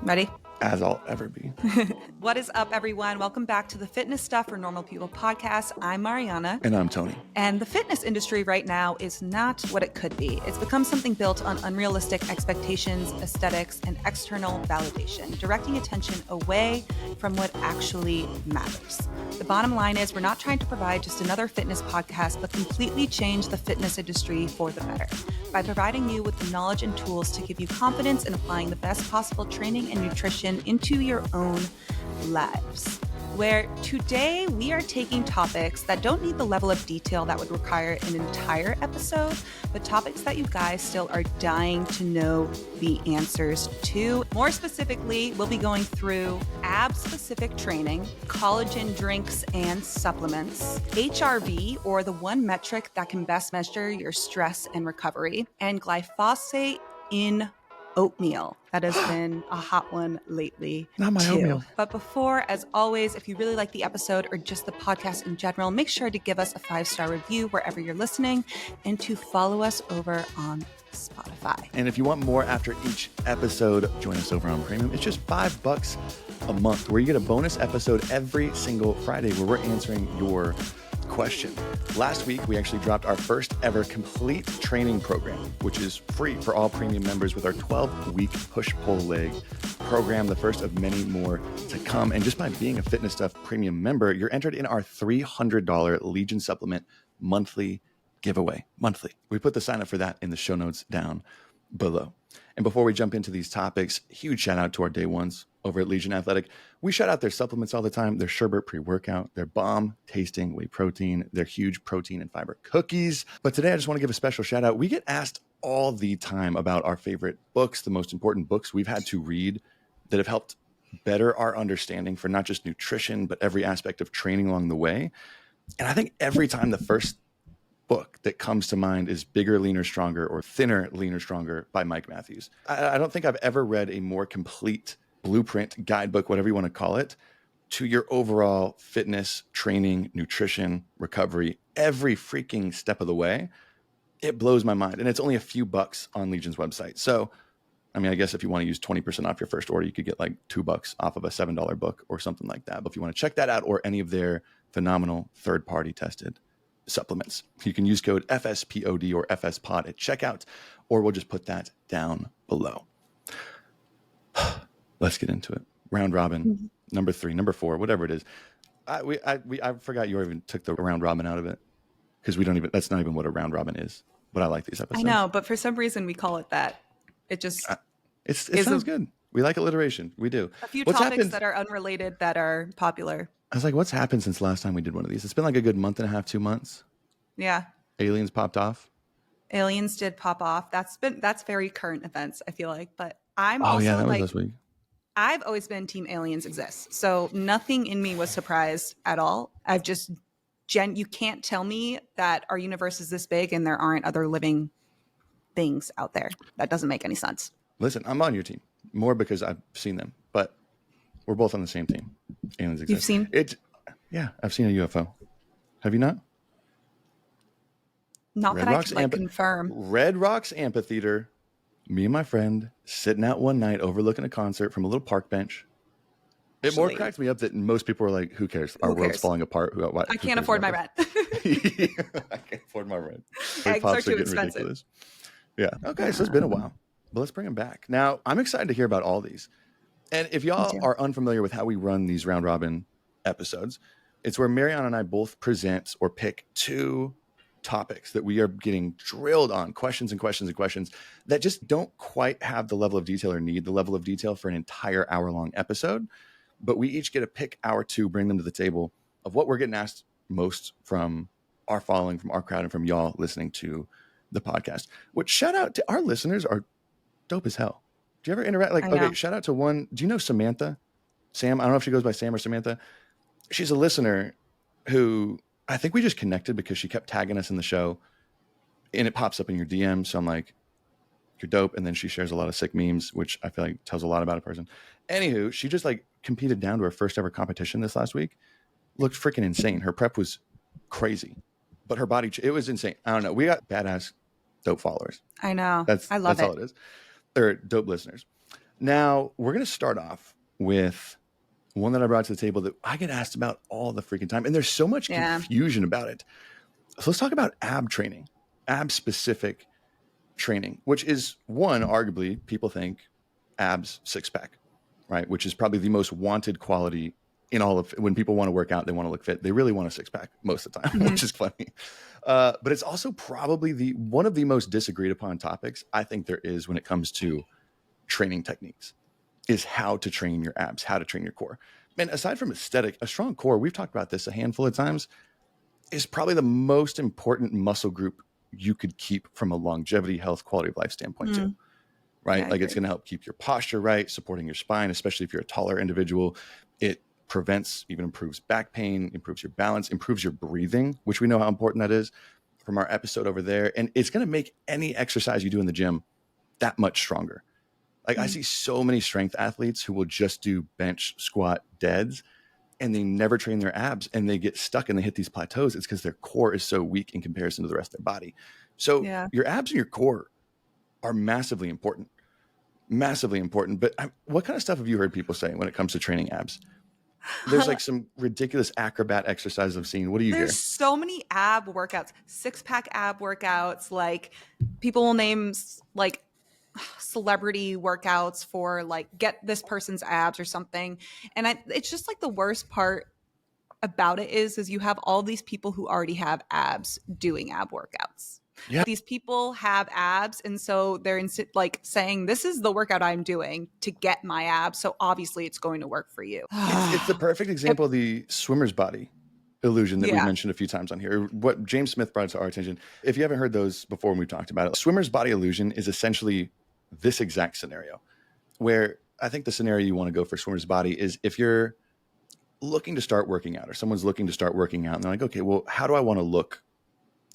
Ready? As I'll ever be. What is up, everyone? Welcome back to the Fitness Stuff for Normal People podcast. I'm Mariana. And I'm Tony. And the fitness industry right now is not what it could be. It's become something built on unrealistic expectations, aesthetics, and external validation, directing attention away from what actually matters. The bottom line is we're not trying to provide just another fitness podcast, but completely change the fitness industry for the better by providing you with the knowledge and tools to give you confidence in applying the best possible training and nutrition into your own lives. Where today we are taking topics that don't need the level of detail that would require an entire episode, but topics that you guys still are dying to know the answers to. More specifically, we'll be going through ab-specific training, collagen drinks and supplements, HRV, or the one metric that can best measure your stress and recovery, and glyphosate in oatmeal. That has been a hot one lately. Not my oatmeal. But before, as always, if you really like the episode or just the podcast in general, make sure to give us a 5-star review wherever you're listening and to follow us over on Spotify. And if you want more after each episode, join us over on Premium. It's just $5 a month where you get a bonus episode every single Friday where we're answering your question. Last week, we actually dropped our first ever complete training program, which is free for all premium members with our 12-week push-pull-leg program, the first of many more to come. And just by being a Fitness Stuff premium member, you're entered in our $300 Legion Supplement monthly giveaway. Monthly. We put the sign up for that in the show notes down below. And before we jump into these topics, huge shout out to our day ones over at Legion Athletic. We shout out their supplements all the time. Their sherbet pre-workout, their bomb tasting whey protein, their huge protein and fiber cookies. But today I just want to give a special shout out. We get asked all the time about our favorite books, the most important books we've had to read that have helped better our understanding for not just nutrition, but every aspect of training along the way. And I think every time the first book that comes to mind is Bigger, Leaner, Stronger, or Thinner, Leaner, Stronger by Mike Matthews. I don't think I've ever read a more complete blueprint, guidebook, whatever you want to call it, to your overall fitness, training, nutrition, recovery, every freaking step of the way. It blows my mind. And it's only a few bucks on Legion's website. So, I mean, I guess if you want to use 20% off your first order, you could get like $2 off of a $7 book or something like that. But if you want to check that out or any of their phenomenal third-party tested supplements, you can use code FSPOD or FSPOD at checkout, or we'll just put that down below. Let's get into it. Round robin, number 3, number 4, whatever it is. I forgot you even took the round robin out of it because that's not even what a round robin is. But I like these episodes. I know, but for some reason we call it that. It just it sounds good. We like alliteration. We do. A few topics that are unrelated that are popular. I was like, what's happened since last time we did one of these? It's been like a good month and a half, 2 months. Yeah. Aliens popped off. Aliens did pop off. That's very current events, I feel like. But I'm that was this week. I've always been team aliens exist. So nothing in me was surprised at all. I've just, you can't tell me that our universe is this big and there aren't other living things out there. That doesn't make any sense. Listen, I'm on your team more because I've seen them, but we're both on the same team. Aliens exist. You've seen it? Yeah, I've seen a UFO. Have you not? Not Red that Rocks I can confirm. Red Rocks Amphitheater. Me and my friend sitting out one night overlooking a concert from a little park bench. It more cracks me up that most people are like, who cares? Our world's falling apart. I can't afford my rent. I can't afford my rent. Eggs are too expensive. Ridiculous. Yeah. Okay, so it's been a while. But let's bring them back. Now, I'm excited to hear about all these. And if y'all are unfamiliar with how we run these round robin episodes, it's where Mariana and I both present or pick 2 topics that we are getting drilled on, questions that just don't quite have the level of detail or need the level of detail for an entire hour-long episode. But we each get to pick our 2, bring them to the table of what we're getting asked most from our following, from our crowd, and from y'all listening to the podcast. Which, shout out to our listeners, are dope as hell. Do you ever interact? Okay, shout out to one. Do you know Samantha? Sam? I don't know if she goes by Sam or Samantha. She's a listener who I think we just connected because she kept tagging us in the show and it pops up in your DM. So I'm like, you're dope. And then she shares a lot of sick memes, which I feel like tells a lot about a person. Anywho, she just like competed down to her first ever competition this last week. Looked freaking insane. Her prep was crazy, but her body, it was insane. I don't know. We got badass dope followers. I know. I love it. That's all it is. They're dope listeners. Now, we're going to start off with one that I brought to the table that I get asked about all the freaking time. And there's so much Yeah. confusion about it. So let's talk about ab training, ab specific training, which is one, arguably, people think abs, six pack, right? Which is probably the most wanted quality in all of when people want to work out, they want to look fit. They really want a six pack most of the time, Mhm. which is funny. But it's also probably one of the most disagreed upon topics I think there is when it comes to training techniques is how to train your abs, how to train your core. And aside from aesthetic, a strong core, we've talked about this a handful of times, is probably the most important muscle group you could keep from a longevity, health, quality of life standpoint too, Mhm. Yeah, right? I Like it's agree. going to help keep your posture right, supporting your spine, especially if you're a taller individual. It prevents, even improves back pain, improves your balance, improves your breathing, which we know how important that is from our episode over there. And it's going to make any exercise you do in the gym that much stronger. Like I Mhm. see so many strength athletes who will just do bench, squat, deads, and they never train their abs and they get stuck and they hit these plateaus. It's because their core is so weak in comparison to the rest of their body. So Yeah. your abs and your core are massively important, massively important. But what kind of stuff have you heard people say when it comes to training abs? There's like some ridiculous acrobat exercises I've seen. What do you There's hear? so many ab workouts, six-pack ab workouts. Like people will name like celebrity workouts for like get this person's abs or something. And it's just like the worst part about it is you have all these people who already have abs doing ab workouts. Yeah. These people have abs, and so they're like saying, "This is the workout I'm doing to get my abs, so obviously it's going to work for you." It's the perfect It- example of the swimmer's body illusion that we've yeah, mentioned a few times on here. What James Smith brought to our attention. If you haven't heard those before when we've talked about it, swimmer's body illusion is essentially this exact scenario where I think the scenario you want to go for swimmer's body is if you're looking to start working out or someone's looking to start working out and they're like, okay, well, how do I want to look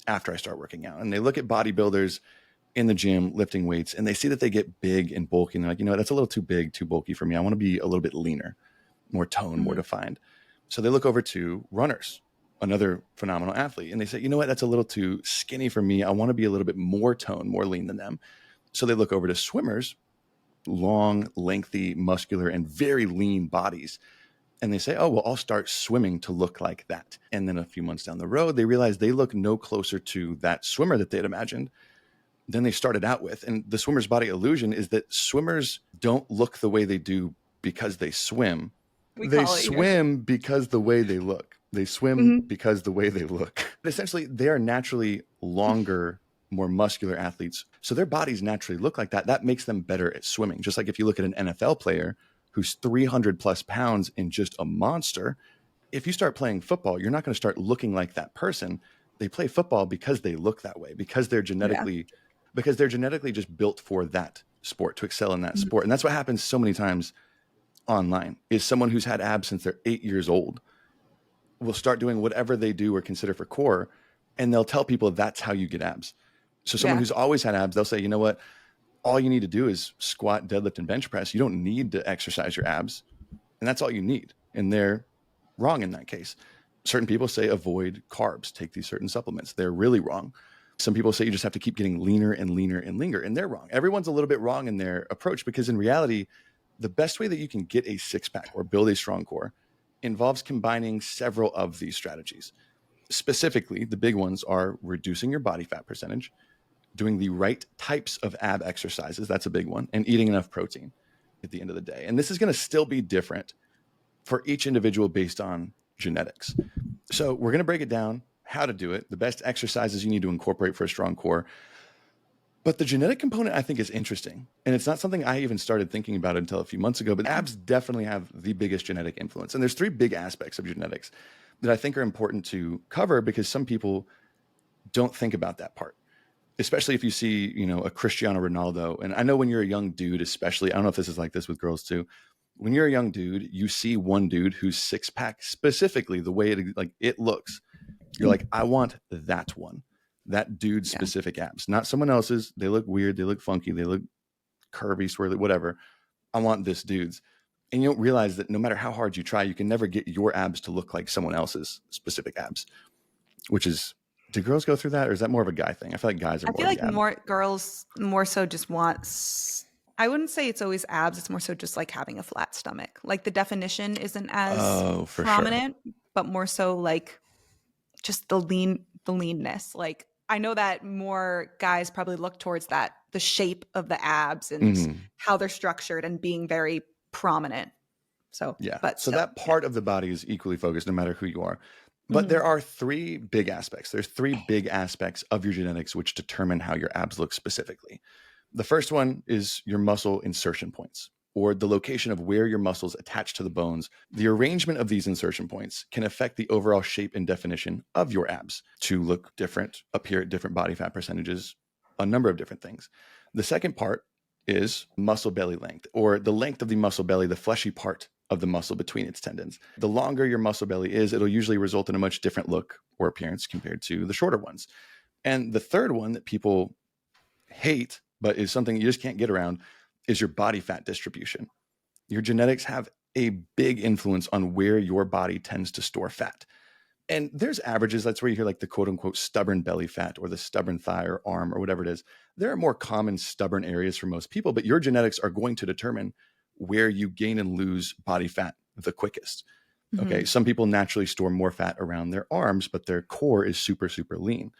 after I start working out? And they look at bodybuilders in the gym lifting weights and they see that they get big and bulky and they're like, you know, that's a little too big, too bulky for me. I want to be a little bit leaner, more toned, more mhm, defined. So they look over to runners, another phenomenal athlete, and they say, you know what, that's a little too skinny for me. I want to be a little bit more toned, more lean than them. So they look over to swimmers, long, lengthy, muscular, and very lean bodies. And they say, oh, well, I'll start swimming to look like that. And then a few months down the road, they realize they look no closer to that swimmer that they had imagined than they started out with. And the swimmer's body illusion is that swimmers don't look the way they do because they swim. we They call it here. swim because the way they look. They swim Mhm. because the way they look. But essentially, they are naturally longer, more muscular athletes. So their bodies naturally look like that. That makes them better at swimming. Just like if you look at an NFL player who's 300 plus pounds and just a monster, if you start playing football, you're not going to start looking like that person. They play football because they look that way, Yeah. because they're genetically just built for that sport, to excel in that Mhm. sport. And that's what happens so many times online is someone who's had abs since they're 8 years old will start doing whatever they do or consider for core. And they'll tell people that's how you get abs. So someone Yeah. who's always had abs, they'll say, you know what? All you need to do is squat, deadlift, and bench press. You don't need to exercise your abs. And that's all you need. And they're wrong in that case. Certain people say avoid carbs, take these certain supplements. They're really wrong. Some people say you just have to keep getting leaner and leaner and leaner, and they're wrong. Everyone's a little bit wrong in their approach because in reality, the best way that you can get a six pack or build a strong core involves combining several of these strategies. Specifically, the big ones are reducing your body fat percentage, doing the right types of ab exercises. That's a big one, and eating enough protein at the end of the day. And this is going to still be different for each individual based on genetics. So we're going to break it down, how to do it, the best exercises you need to incorporate for a strong core. But the genetic component I think is interesting. And it's not something I even started thinking about until a few months ago, but abs definitely have the biggest genetic influence. And there's three big aspects of genetics that I think are important to cover because some people don't think about that part. Especially if you see, you know, a Cristiano Ronaldo. And I know when you're a young dude, especially, I don't know if this is like this with girls too. When you're a young dude, you see one dude who's six pack, specifically the way it looks. You're like, I want that one, that dude's Yeah. specific abs, not someone else's. They look weird, they look funky, they look curvy, swirly, whatever. I want this dude's. And you don't realize that no matter how hard you try, you can never get your abs to look like someone else's specific abs, which is, do girls go through that or is that more of a guy thing? I feel like guys are I more feel of like the ab. more girls more so just want I wouldn't say it's always abs. It's more so just like having a flat stomach. Like the definition isn't as Oh, for sure. prominent, but more so like just the leanness. Like I know that more guys probably look towards that, the shape of the abs and Mhm. how they're structured and being very prominent. So, Yeah. but So still, that yeah. part of the body is equally focused no matter who you are. But Hmm. there are three big aspects. There's three big aspects of your genetics which determine how your abs look specifically. The first one is your muscle insertion points, or the location of where your muscles attach to the bones. The arrangement of these insertion points can affect the overall shape and definition of your abs to look different, appear at different body fat percentages, a number of different things. The second part is muscle belly length, or the length of the muscle belly, the fleshy part of the muscle between its tendons. The longer your muscle belly is, it'll usually result in a much different look or appearance compared to the shorter ones. And the third one that people hate, but is something you just can't get around, is your body fat distribution. Your genetics have a big influence on where your body tends to store fat. And there's averages. That's where you hear like the quote unquote stubborn belly fat or the stubborn thigh or arm or whatever it is. There are more common stubborn areas for most people, but your genetics are going to determine where you gain and lose body fat the quickest. Okay. Hmm. Some people naturally store more fat around their arms, but their core is super, super lean.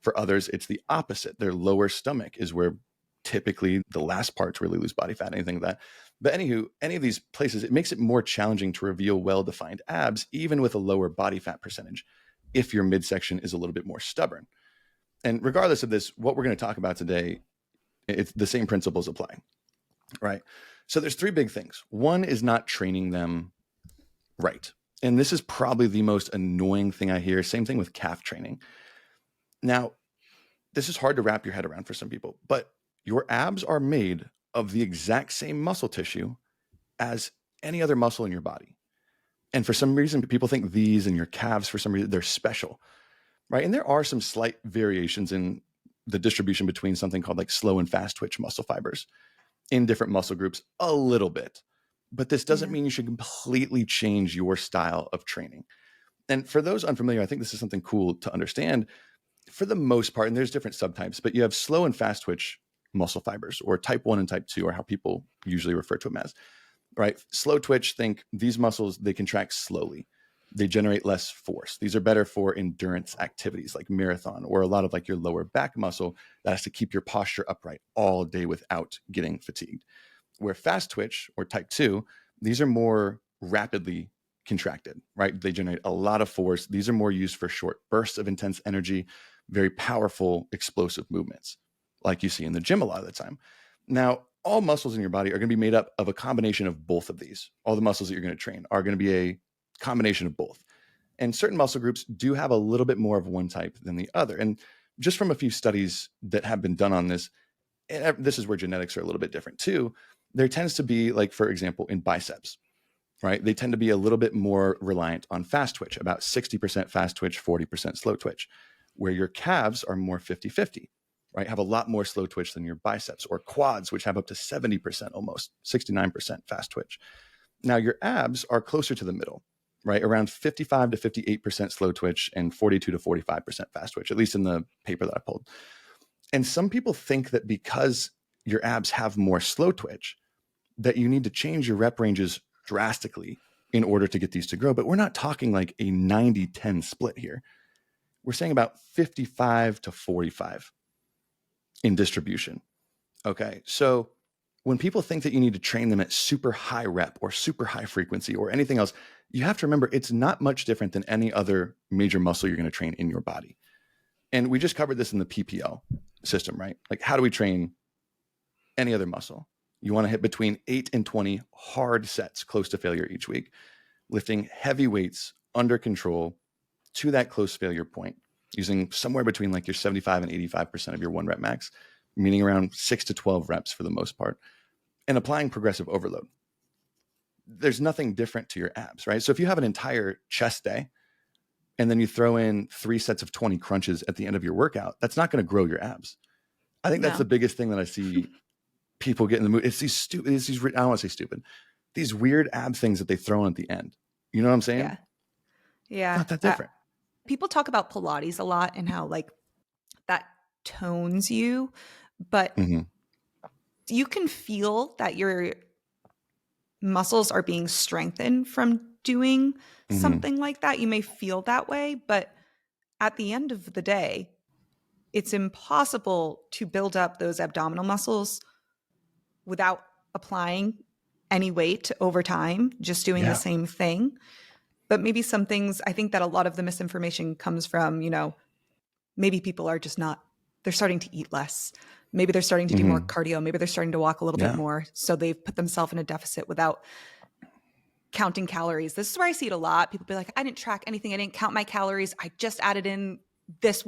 For others, it's the opposite. Their lower stomach is where typically the last part to really lose body fat, anything like that. But anywho, any of these places, it makes it more challenging to reveal well-defined abs, even with a lower body fat percentage, if your midsection is a little bit more stubborn. And regardless of this, what we're going to talk about today, it's the same principles apply, right? So there's three big things. One is not training them right. And this is probably the most annoying thing I hear. Same thing with calf training. Now, this is hard to wrap your head around for some people, but your abs are made of the exact same muscle tissue as any other muscle in your body. And for some reason, people think these and your calves, for some reason, they're special, right? And there are some slight variations in the distribution between something called like slow and fast twitch muscle fibers in different muscle groups a little bit. But this doesn't Yeah. mean you should completely change your style of training. And for those unfamiliar, I think this is something cool to understand. For the most part, and there's different subtypes, but you have slow and fast twitch muscle fibers, or type 1 and type 2, or how people usually refer to them as, right? Slow twitch, think these muscles, they contract slowly. They generate less force. These are better for endurance activities like marathon, or a lot of like your lower back muscle that has to keep your posture upright all day without getting fatigued. Where fast twitch or type 2, these are more rapidly contracted, right? They generate a lot of force. These are more used for short bursts of intense energy, very powerful, explosive movements, like you see in the gym a lot of the time. Now, all muscles in your body are going to be made up of a combination of both of these. All the muscles that you're going to train are going to be a combination of both. And certain muscle groups do have a little bit more of one type than the other. And just from a few studies that have been done on this, and this is where genetics are a little bit different too. There tends to be, like, for example, in biceps, right? They tend to be a little bit more reliant on fast twitch, about 60% fast twitch, 40% slow twitch, where your calves are more 50-50, right? Have a lot more slow twitch than your biceps, or quads, which have up to 70%, almost 69% fast twitch. Now, your abs are closer to the middle, right? Around 55 to 58% slow twitch and 42 to 45% fast twitch, at least in the paper that I pulled. And some people think that because your abs have more slow twitch, that you need to change your rep ranges drastically in order to get these to grow. But we're not talking like a 90-10 split here. We're saying about 55 to 45 in distribution. Okay. So when people think that you need to train them at super high rep or super high frequency or anything else, you have to remember it's not much different than any other major muscle you're going to train in your body. And we just covered this in the PPL system, right? Like, how do we train any other muscle? You want to hit between 8 and 20 hard sets close to failure each week, lifting heavy weights under control to that close failure point, using somewhere between like your 75 and 85% of your one rep max, meaning around 6 to 12 reps for the most part, and applying progressive overload. There's nothing different to your abs, right? So if you have an entire chest day and then you throw in 3 sets of 20 crunches at the end of your workout, that's not going to grow your abs. I think that's No. the biggest thing that I see people get in the mood. It's these stupid, I don't want to say stupid, these weird ab things that they throw in at the end. You know what I'm saying? Yeah. It's Yeah. not that different. People talk about Pilates a lot and how like that tones you, but Mhm. you can feel that your muscles are being strengthened from doing something like that. You may feel that way, but at the end of the day, it's impossible to build up those abdominal muscles without applying any weight over time, just doing the same thing. But maybe some things, I think that a lot of the misinformation comes from, maybe people are just not, they're starting to eat less. Maybe they're starting to do more cardio. Maybe they're starting to walk a little bit more. So they've put themselves in a deficit without counting calories. This is where I see it a lot. People be like, I didn't track anything. I didn't count my calories. I just added in this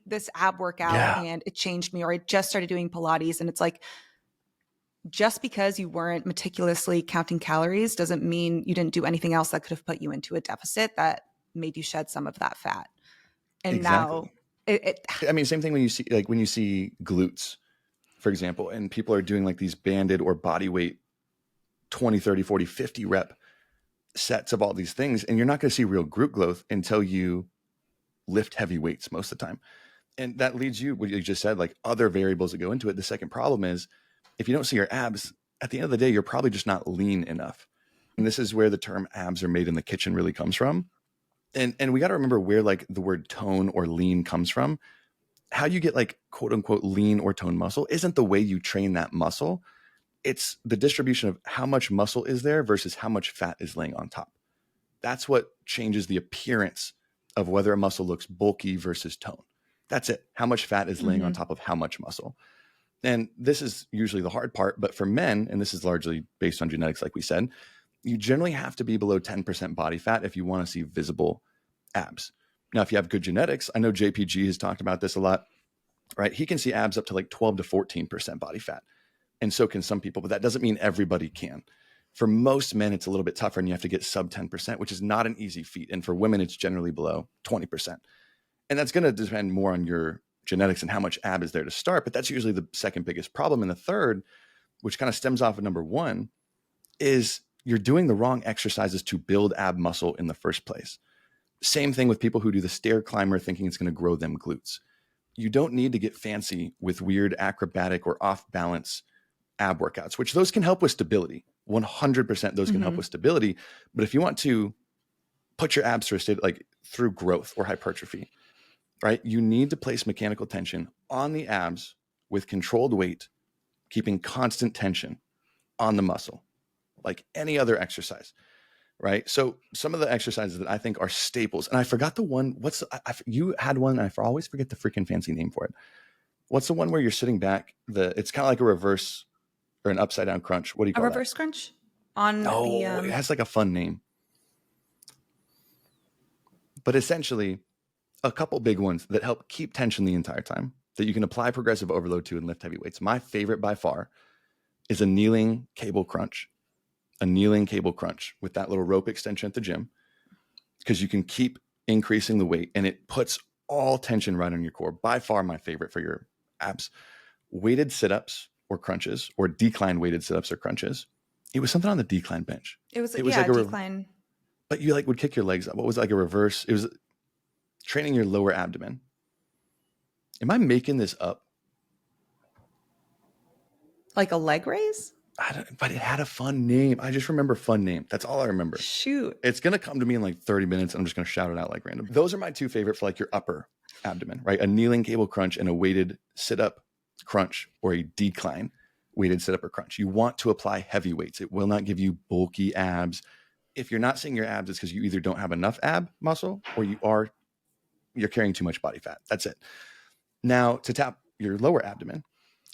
this ab workout and it changed me, or I just started doing Pilates. And it's like, just because you weren't meticulously counting calories doesn't mean you didn't do anything else that could have put you into a deficit that made you shed some of that fat. And now I mean, same thing when you see glutes, for example, and people are doing like these banded or body weight 20, 30, 40, 50 rep sets of all these things. And you're not going to see real glute growth until you lift heavy weights most of the time. And that leads you, what you just said, like other variables that go into it. The second problem is if you don't see your abs, at the end of the day, you're probably just not lean enough. And this is where the term abs are made in the kitchen really comes from. And we got to remember where like the word tone or lean comes from. How you get like quote unquote lean or tone muscle isn't the way you train that muscle. It's the distribution of how much muscle is there versus how much fat is laying on top. That's what changes the appearance of whether a muscle looks bulky versus tone. That's it. How much fat is laying on top of how much muscle. And this is usually the hard part, but for men, and this is largely based on genetics, like we said, you generally have to be below 10% body fat if you want to see visible abs. Now, if you have good genetics, I know JPG has talked about this a lot, right? He can see abs up to like 12 to 14% body fat. And so can some people, but that doesn't mean everybody can. For most men, it's a little bit tougher and you have to get sub 10%, which is not an easy feat. And for women, it's generally below 20%. And that's going to depend more on your genetics and how much ab is there to start. But that's usually the second biggest problem. And the third, which kind of stems off of number one, is you're doing the wrong exercises to build ab muscle in the first place. Same thing with people who do the stair climber thinking it's going to grow them glutes. You don't need to get fancy with weird acrobatic or off balance ab workouts, which those can help with stability. 100% those can help with stability. But if you want to put your abs through a state like through growth or hypertrophy, right? You need to place mechanical tension on the abs with controlled weight, keeping constant tension on the muscle, like any other exercise, right? So some of the exercises that I think are staples, and I forgot the one, you had one, and I always forget the freaking fancy name for it. What's the one where you're sitting back? It's kind of like a reverse or an upside down crunch. What do you call a reverse crunch? It has like a fun name. But essentially, a couple big ones that help keep tension the entire time that you can apply progressive overload to and lift heavy weights. My favorite by far is a kneeling cable crunch. A kneeling cable crunch with that little rope extension at the gym, because you can keep increasing the weight and it puts all tension right on your core. By far my favorite for your abs. Weighted sit-ups or crunches, or decline weighted sit-ups or crunches. It was something on the decline bench. It was like a decline. But you like would kick your legs up. What was it, like a reverse? It was training your lower abdomen. Am I making this up? Like a leg raise? But it had a fun name. I just remember fun name. That's all I remember. Shoot. It's going to come to me in like 30 minutes. I'm just going to shout it out like random. Those are my two favorite for like your upper abdomen, right? A kneeling cable crunch and a weighted sit-up crunch, or a decline weighted sit-up or crunch. You want to apply heavy weights. It will not give you bulky abs. If you're not seeing your abs, it's because you either don't have enough ab muscle or you're carrying too much body fat. That's it. Now, to tap your lower abdomen,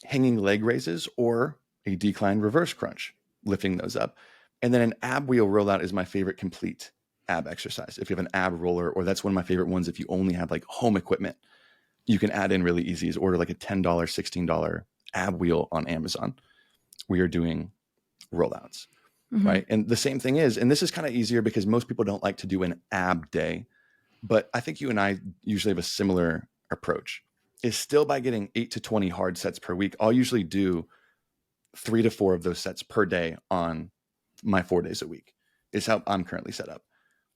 hanging leg raises or a decline reverse crunch, lifting those up. And then an ab wheel rollout is my favorite complete ab exercise. If you have an ab roller, or that's one of my favorite ones if you only have like home equipment, you can add in really easy is order like a $10, $16 ab wheel on Amazon. We are doing rollouts, right? And the same thing is, and this is kind of easier because most people don't like to do an ab day, but I think you and I usually have a similar approach, is still by getting 8 to 20 hard sets per week. I'll usually do 3 to 4 of those sets per day on my 4 days a week is how I'm currently set up,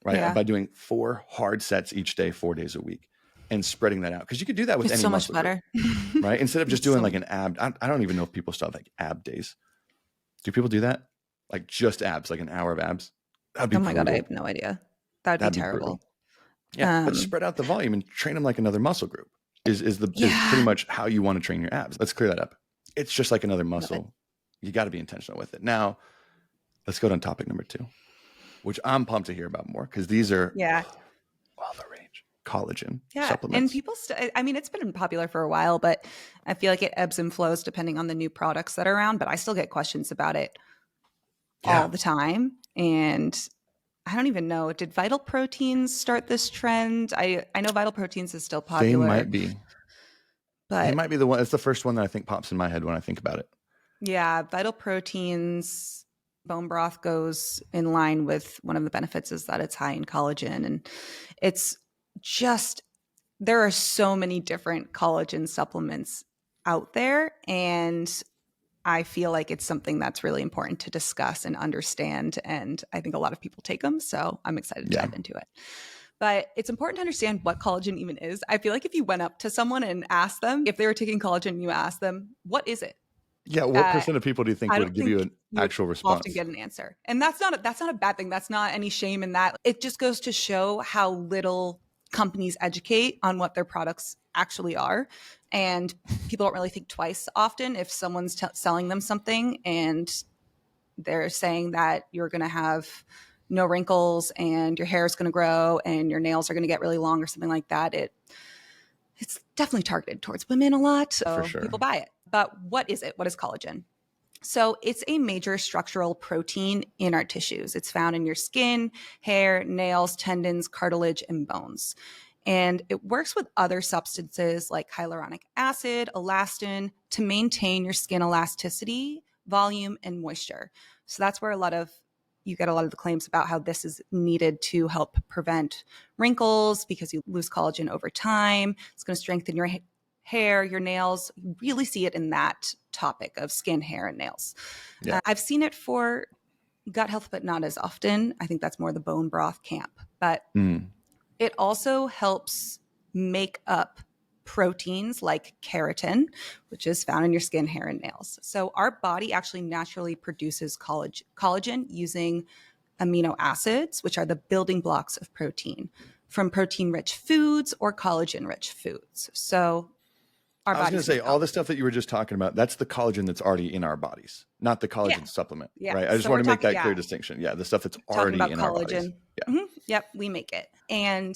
right? Yeah. By doing 4 hard sets each day, 4 days a week. and spreading that out. Because you could do that with It's any so much muscle group, better. right? Instead of just It's doing so like an ab. I don't even know if people still have like ab days. Do people do that? Like just abs, like an hour of abs? That'd be Oh my God, I brutal. have no idea. That'd be That'd be brutal. terrible. Yeah, but spread out the volume and train them like another muscle group is pretty Yeah. much how you want to train your abs. Let's clear that up. It's just like another Love it. muscle. You got to be intentional with it. Now, let's go to topic number 2, which I'm pumped to hear about more because these are Yeah. all the rage. Collagen Yeah. And supplements. people, I mean, it's been popular for a while, but I feel like it ebbs and flows depending on the new products that are around. But I still get questions about it all Yeah, the time. And I don't even know. Did Vital Proteins start this trend? I know Vital Proteins is still they popular, might be. They but might be the one. It's the first one that I think pops in my head when I think about it. yeah, Vital Proteins bone broth goes in line with one of the benefits is that it's high in collagen. And it's just, there are so many different collagen supplements out there. And I feel like it's something that's really important to discuss and understand. And I think a lot of people take them. So I'm excited to Yeah. dive into it. But it's important to understand what collagen even is. I feel like if you went up to someone and asked them if they were taking collagen, you asked them, what is it? Yeah. What percent of people do you think I would don't give you think an you would actual often response? get an answer. And that's not a bad thing. That's not any shame in that. It just goes to show how little companies educate on what their products actually are. And people don't really think twice often if someone's selling them something and they're saying that you're going to have no wrinkles and your hair is going to grow and your nails are going to get really long or something like that. It's definitely targeted towards women a lot. So For sure. people buy it. But what is it? What is collagen? So it's a major structural protein in our tissues. It's found in your skin, hair, nails, tendons, cartilage, and bones. And it works with other substances like hyaluronic acid, elastin to maintain your skin elasticity, volume, and moisture. So that's where you get a lot of the claims about how this is needed to help prevent wrinkles because you lose collagen over time. It's going to strengthen your hair, your nails. You really see it in that topic of skin, hair, and nails. Yeah. I've seen it for gut health, but not as often. I think that's more the bone broth camp. But it also helps make up proteins like keratin, which is found in your skin, hair, and nails. So our body actually naturally produces collagen using amino acids, which are the building blocks of protein, from protein-rich foods or collagen-rich foods. So our I was going to bodies say make all the collagen. stuff that you were just talking about, that's the collagen that's already in our bodies, not the Yeah. collagen supplement, Yeah. right? I just So want we're to make talking, that clear distinction. Yeah, the stuff that's talking already about in our bodies. collagen. Yeah. Yep, we make it. And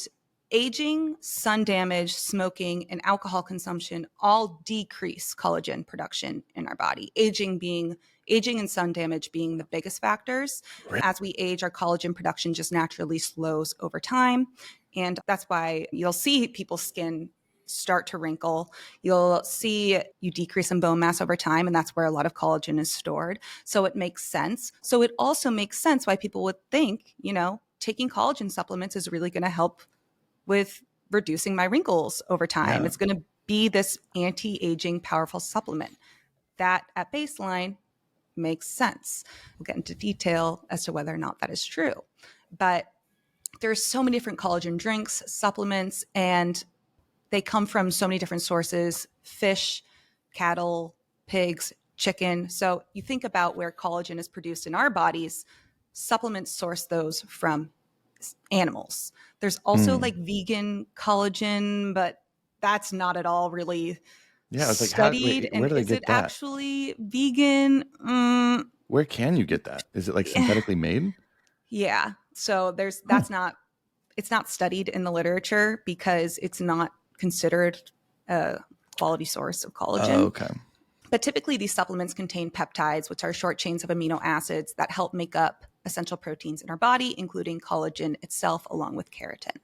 aging, sun damage, smoking, and alcohol consumption all decrease collagen production in our body. Aging and sun damage being the biggest factors. Really? As we age, our collagen production just naturally slows over time. And that's why you'll see people's skin start to wrinkle. You'll see you decrease in bone mass over time, and that's where a lot of collagen is stored. So it makes sense. So it also makes sense why people would think, taking collagen supplements is really going to help with reducing my wrinkles over time. Yeah. It's going to be this anti-aging powerful supplement that at baseline makes sense. We'll get into detail as to whether or not that is true. But there's so many different collagen drinks, supplements, and they come from so many different sources: fish, cattle, pigs, chicken. So you think about where collagen is produced in our bodies, supplements source those from animals. There's also like vegan collagen, but that's not at all really Yeah. It's like, studied. where And do they is it get that? actually vegan? Where can you get that? Is it like synthetically made? Yeah. So it's not studied in the literature because it's not considered a quality source of collagen. Oh, okay. But typically these supplements contain peptides, which are short chains of amino acids that help make up essential proteins in our body, including collagen itself, along with keratin.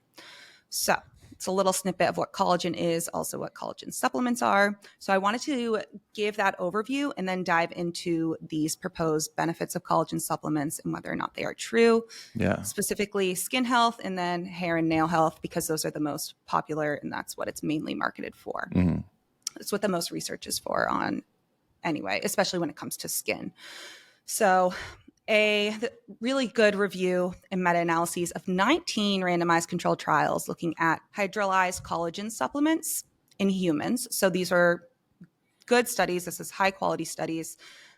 So it's a little snippet of what collagen is, also what collagen supplements are. So I wanted to give that overview and then dive into these proposed benefits of collagen supplements and whether or not they are true. Yeah. Specifically skin health and then hair and nail health, because those are the most popular and that's what it's mainly marketed for. Mm-hmm. It's what the most research is for on anyway, especially when it comes to skin. So a really good review and meta-analyses of 19 randomized controlled trials looking at hydrolyzed collagen supplements in humans. So these are good studies. This is high quality studies.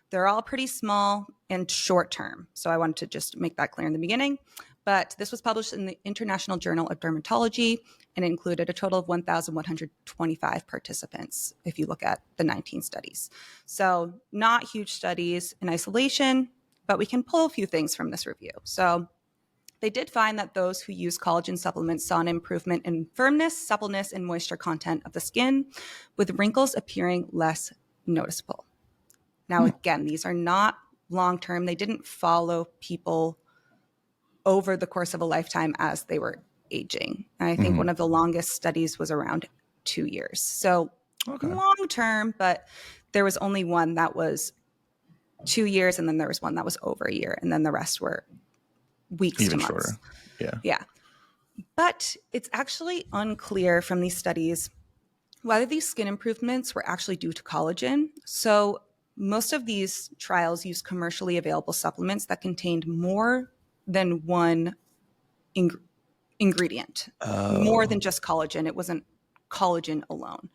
They're all pretty small and short term. So I wanted to just make that clear in the beginning. But this was published in the International Journal of Dermatology and included a total of 1,125 participants if you look at the 19 studies. So not huge studies in isolation, but we can pull a few things from this review. So they did find that those who use collagen supplements saw an improvement in firmness, suppleness, and moisture content of the skin, with wrinkles appearing less noticeable. Now, again, these are not long-term. They didn't follow people over the course of a lifetime as they were aging. And I think one of the longest studies was around 2 years. So long-term, but there was only one that was 2 years, and then there was one that was over a year, and then the rest were weeks Even to months. shorter. Yeah. But it's actually unclear from these studies whether these skin improvements were actually due to collagen. So most of these trials use commercially available supplements that contained more than one ingredient, more than just collagen. It wasn't collagen alone.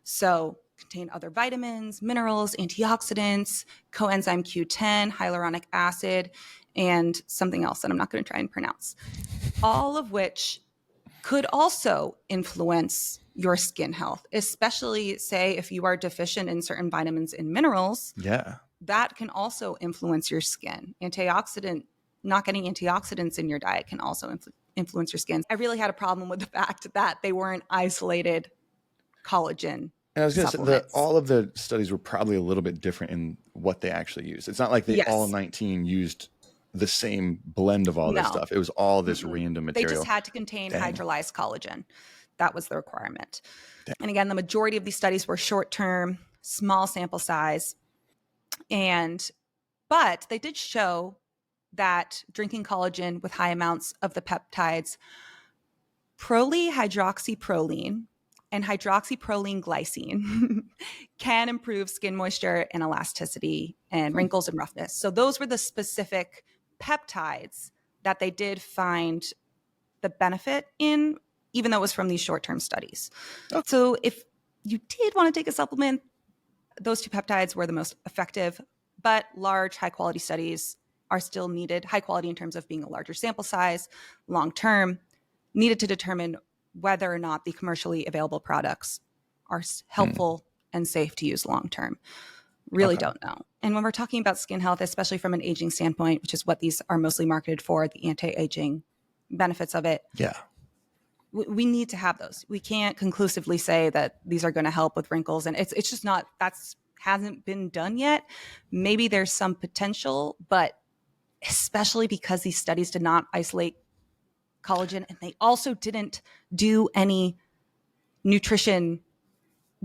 So contain other vitamins, minerals, antioxidants, coenzyme Q10, hyaluronic acid, and something else that I'm not going to try and pronounce, all of which could also influence your skin health, especially say if you are deficient in certain vitamins and minerals. Yeah. That can also influence your skin. Not getting antioxidants in your diet can also influence your skin. I really had a problem with the fact that they weren't isolated collagen. And I was going to say supplements. all of the studies were probably a little bit different in what they actually used. It's not like they all 19 used the same blend of all this stuff. It was all this random material. They just had to contain hydrolyzed collagen. That was the requirement. And again, the majority of these studies were short-term, small sample size. But they did show that drinking collagen with high amounts of the peptides prolyhydroxyproline and hydroxyproline glycine can improve skin moisture and elasticity and wrinkles and roughness. So those were the specific peptides that they did find the benefit in, even though it was from these short-term studies. Okay. So if you did want to take a supplement, those two peptides were the most effective, but large, high-quality studies are still needed, high quality in terms of being a larger sample size, long-term, needed to determine whether or not the commercially available products are helpful and safe to use long-term. Really don't know. And when we're talking about skin health, especially from an aging standpoint, which is what these are mostly marketed for, the anti-aging benefits of it. Yeah. We need to have those. We can't conclusively say that these are going to help with wrinkles. And it's just not, hasn't been done yet. Maybe there's some potential, but especially because these studies did not isolate collagen and they also didn't do any nutrition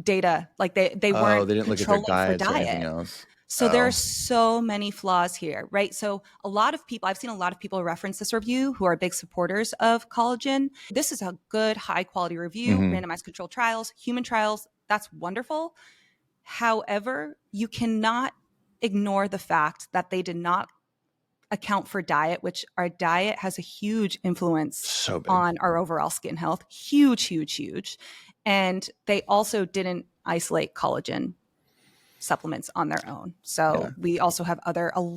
data. Like they weren't they didn't look at their diets or anything else. So there are so many flaws here, right? So I've seen a lot of people reference this review who are big supporters of collagen. This is a good, high quality review, randomized controlled trials, human trials. That's wonderful. However, you cannot ignore the fact that they did not account for diet, which our diet has a huge influence on our overall skin health. Huge, huge, huge. And they also didn't isolate collagen supplements on their own. So we also have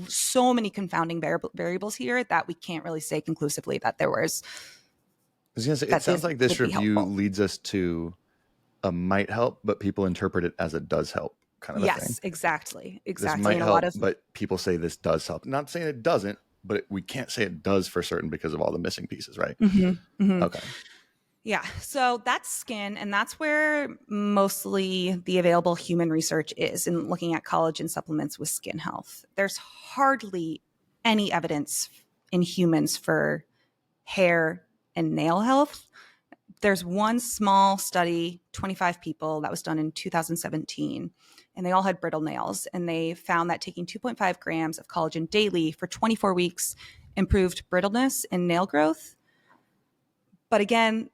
so many confounding variables here that we can't really say conclusively that there was. I was going to say, it sounds like this review leads us to a might help, but people interpret it as a does help kind of a thing. Yes, exactly. This might help, but people say this does help. Not saying it doesn't, but we can't say it does for certain because of all the missing pieces, right? Okay. Yeah. So that's skin, and that's where mostly the available human research is in looking at collagen supplements with skin health. There's hardly any evidence in humans for hair and nail health. There's one small study, 25 people, that was done in 2017, and they all had brittle nails. And they found that taking 2.5 grams of collagen daily for 24 weeks improved brittleness and nail growth. But again,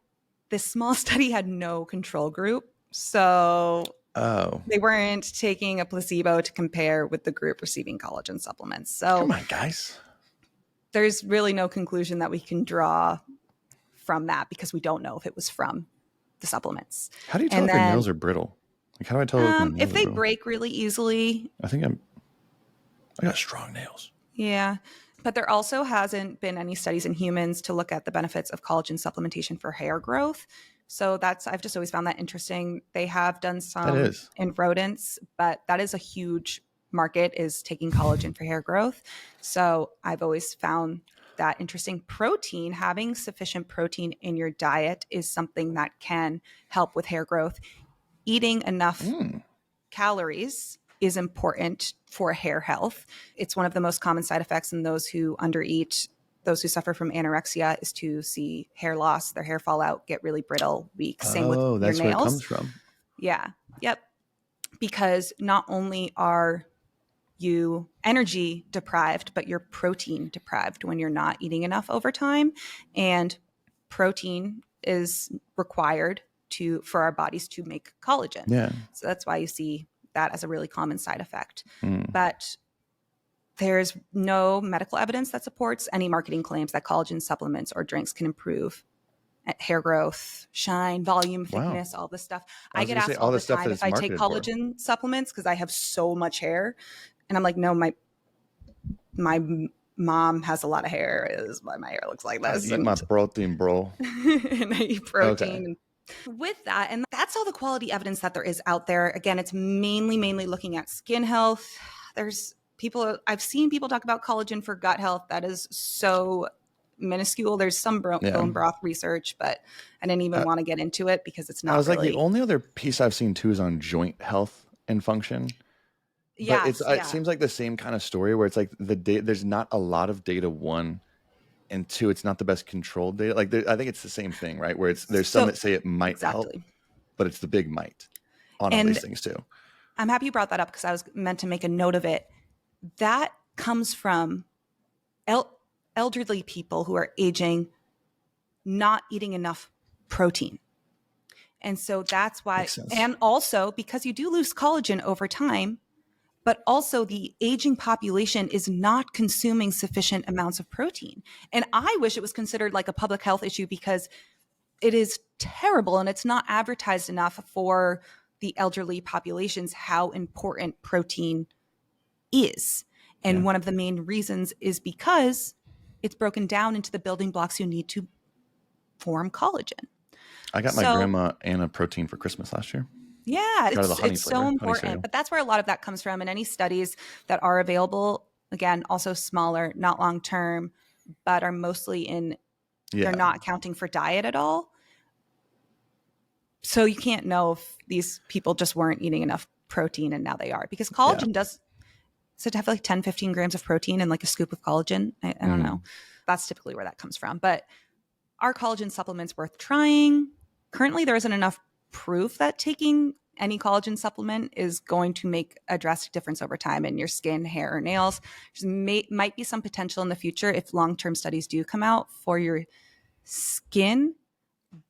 this small study had no control group. So they weren't taking a placebo to compare with the group receiving collagen supplements. So come on, guys. there's really no conclusion that we can draw from that because we don't know if it was from the supplements. How do you tell And if your then nails are brittle? Like, how do I tell if my nails if are they brittle? break really easily, I think I got strong nails. yeah. But there also hasn't been any studies in humans to look at the benefits of collagen supplementation for hair growth. So I've just always found that interesting. They have done That some is. in rodents, but that is a huge market, is taking collagen for hair growth. So I've always found that interesting. Protein, having sufficient protein in your diet is something that can help with hair growth. Eating enough calories is important for hair health. It's one of the most common side effects in those who undereat, those who suffer from anorexia, is to see hair loss, their hair fall out, get really brittle, weak. Same with Oh, your that's where it nails. comes from. Yeah. Yep. Because not only are you energy deprived, but you're protein deprived when you're not eating enough over time. And protein is required for our bodies to make collagen. Yeah. So that's why you see that as a really common side effect. Mm. But there's no medical evidence that supports any marketing claims that collagen supplements or drinks can improve hair growth, shine, volume, Wow. thickness, all this stuff. I I was get gonna say asked all all the the stuff time that if it's I take marketed for. collagen supplements because I have so much hair. And I'm like, no, my mom has a lot of hair. Is why my hair looks like I this. eat my protein, bro. And I eat protein. Okay. With that, and that's all the quality evidence that there is out there. Again, it's mainly looking at skin health. I've seen people talk about collagen for gut health. That is so minuscule. There's some bone broth research, but I didn't even want to get into it because it's not I was really. like, the only other piece I've seen too is on joint health and function. But Yes, it seems like the same kind of story where it's like there's not a lot of data, one, and two, it's not the best controlled data. Like I think it's the same thing, right? Where there's some that say it might help, but it's the big might on all these things too. I'm happy you brought that up because I was meant to make a note of it. That comes from elderly people who are aging, not eating enough protein. And so that's why, and also because you do lose collagen over time, but also the aging population is not consuming sufficient amounts of protein. And I wish it was considered like a public health issue because it is terrible and it's not advertised enough for the elderly populations how important protein is. And one of the main reasons is because it's broken down into the building blocks you need to form collagen. I got my grandma Anna protein for Christmas last year. Yeah, it's so important. But that's where a lot of that comes from. And any studies that are available, again, also smaller, not long term, but are mostly they're not accounting for diet at all. So you can't know if these people just weren't eating enough protein and now they are. Because collagen does have like 10, 15 grams of protein and like a scoop of collagen. I don't know. That's typically where that comes from. But are collagen supplements worth trying? Currently, there isn't enough proof that taking any collagen supplement is going to make a drastic difference over time in your skin, hair, or nails. There might be some potential in the future if long-term studies do come out for your skin.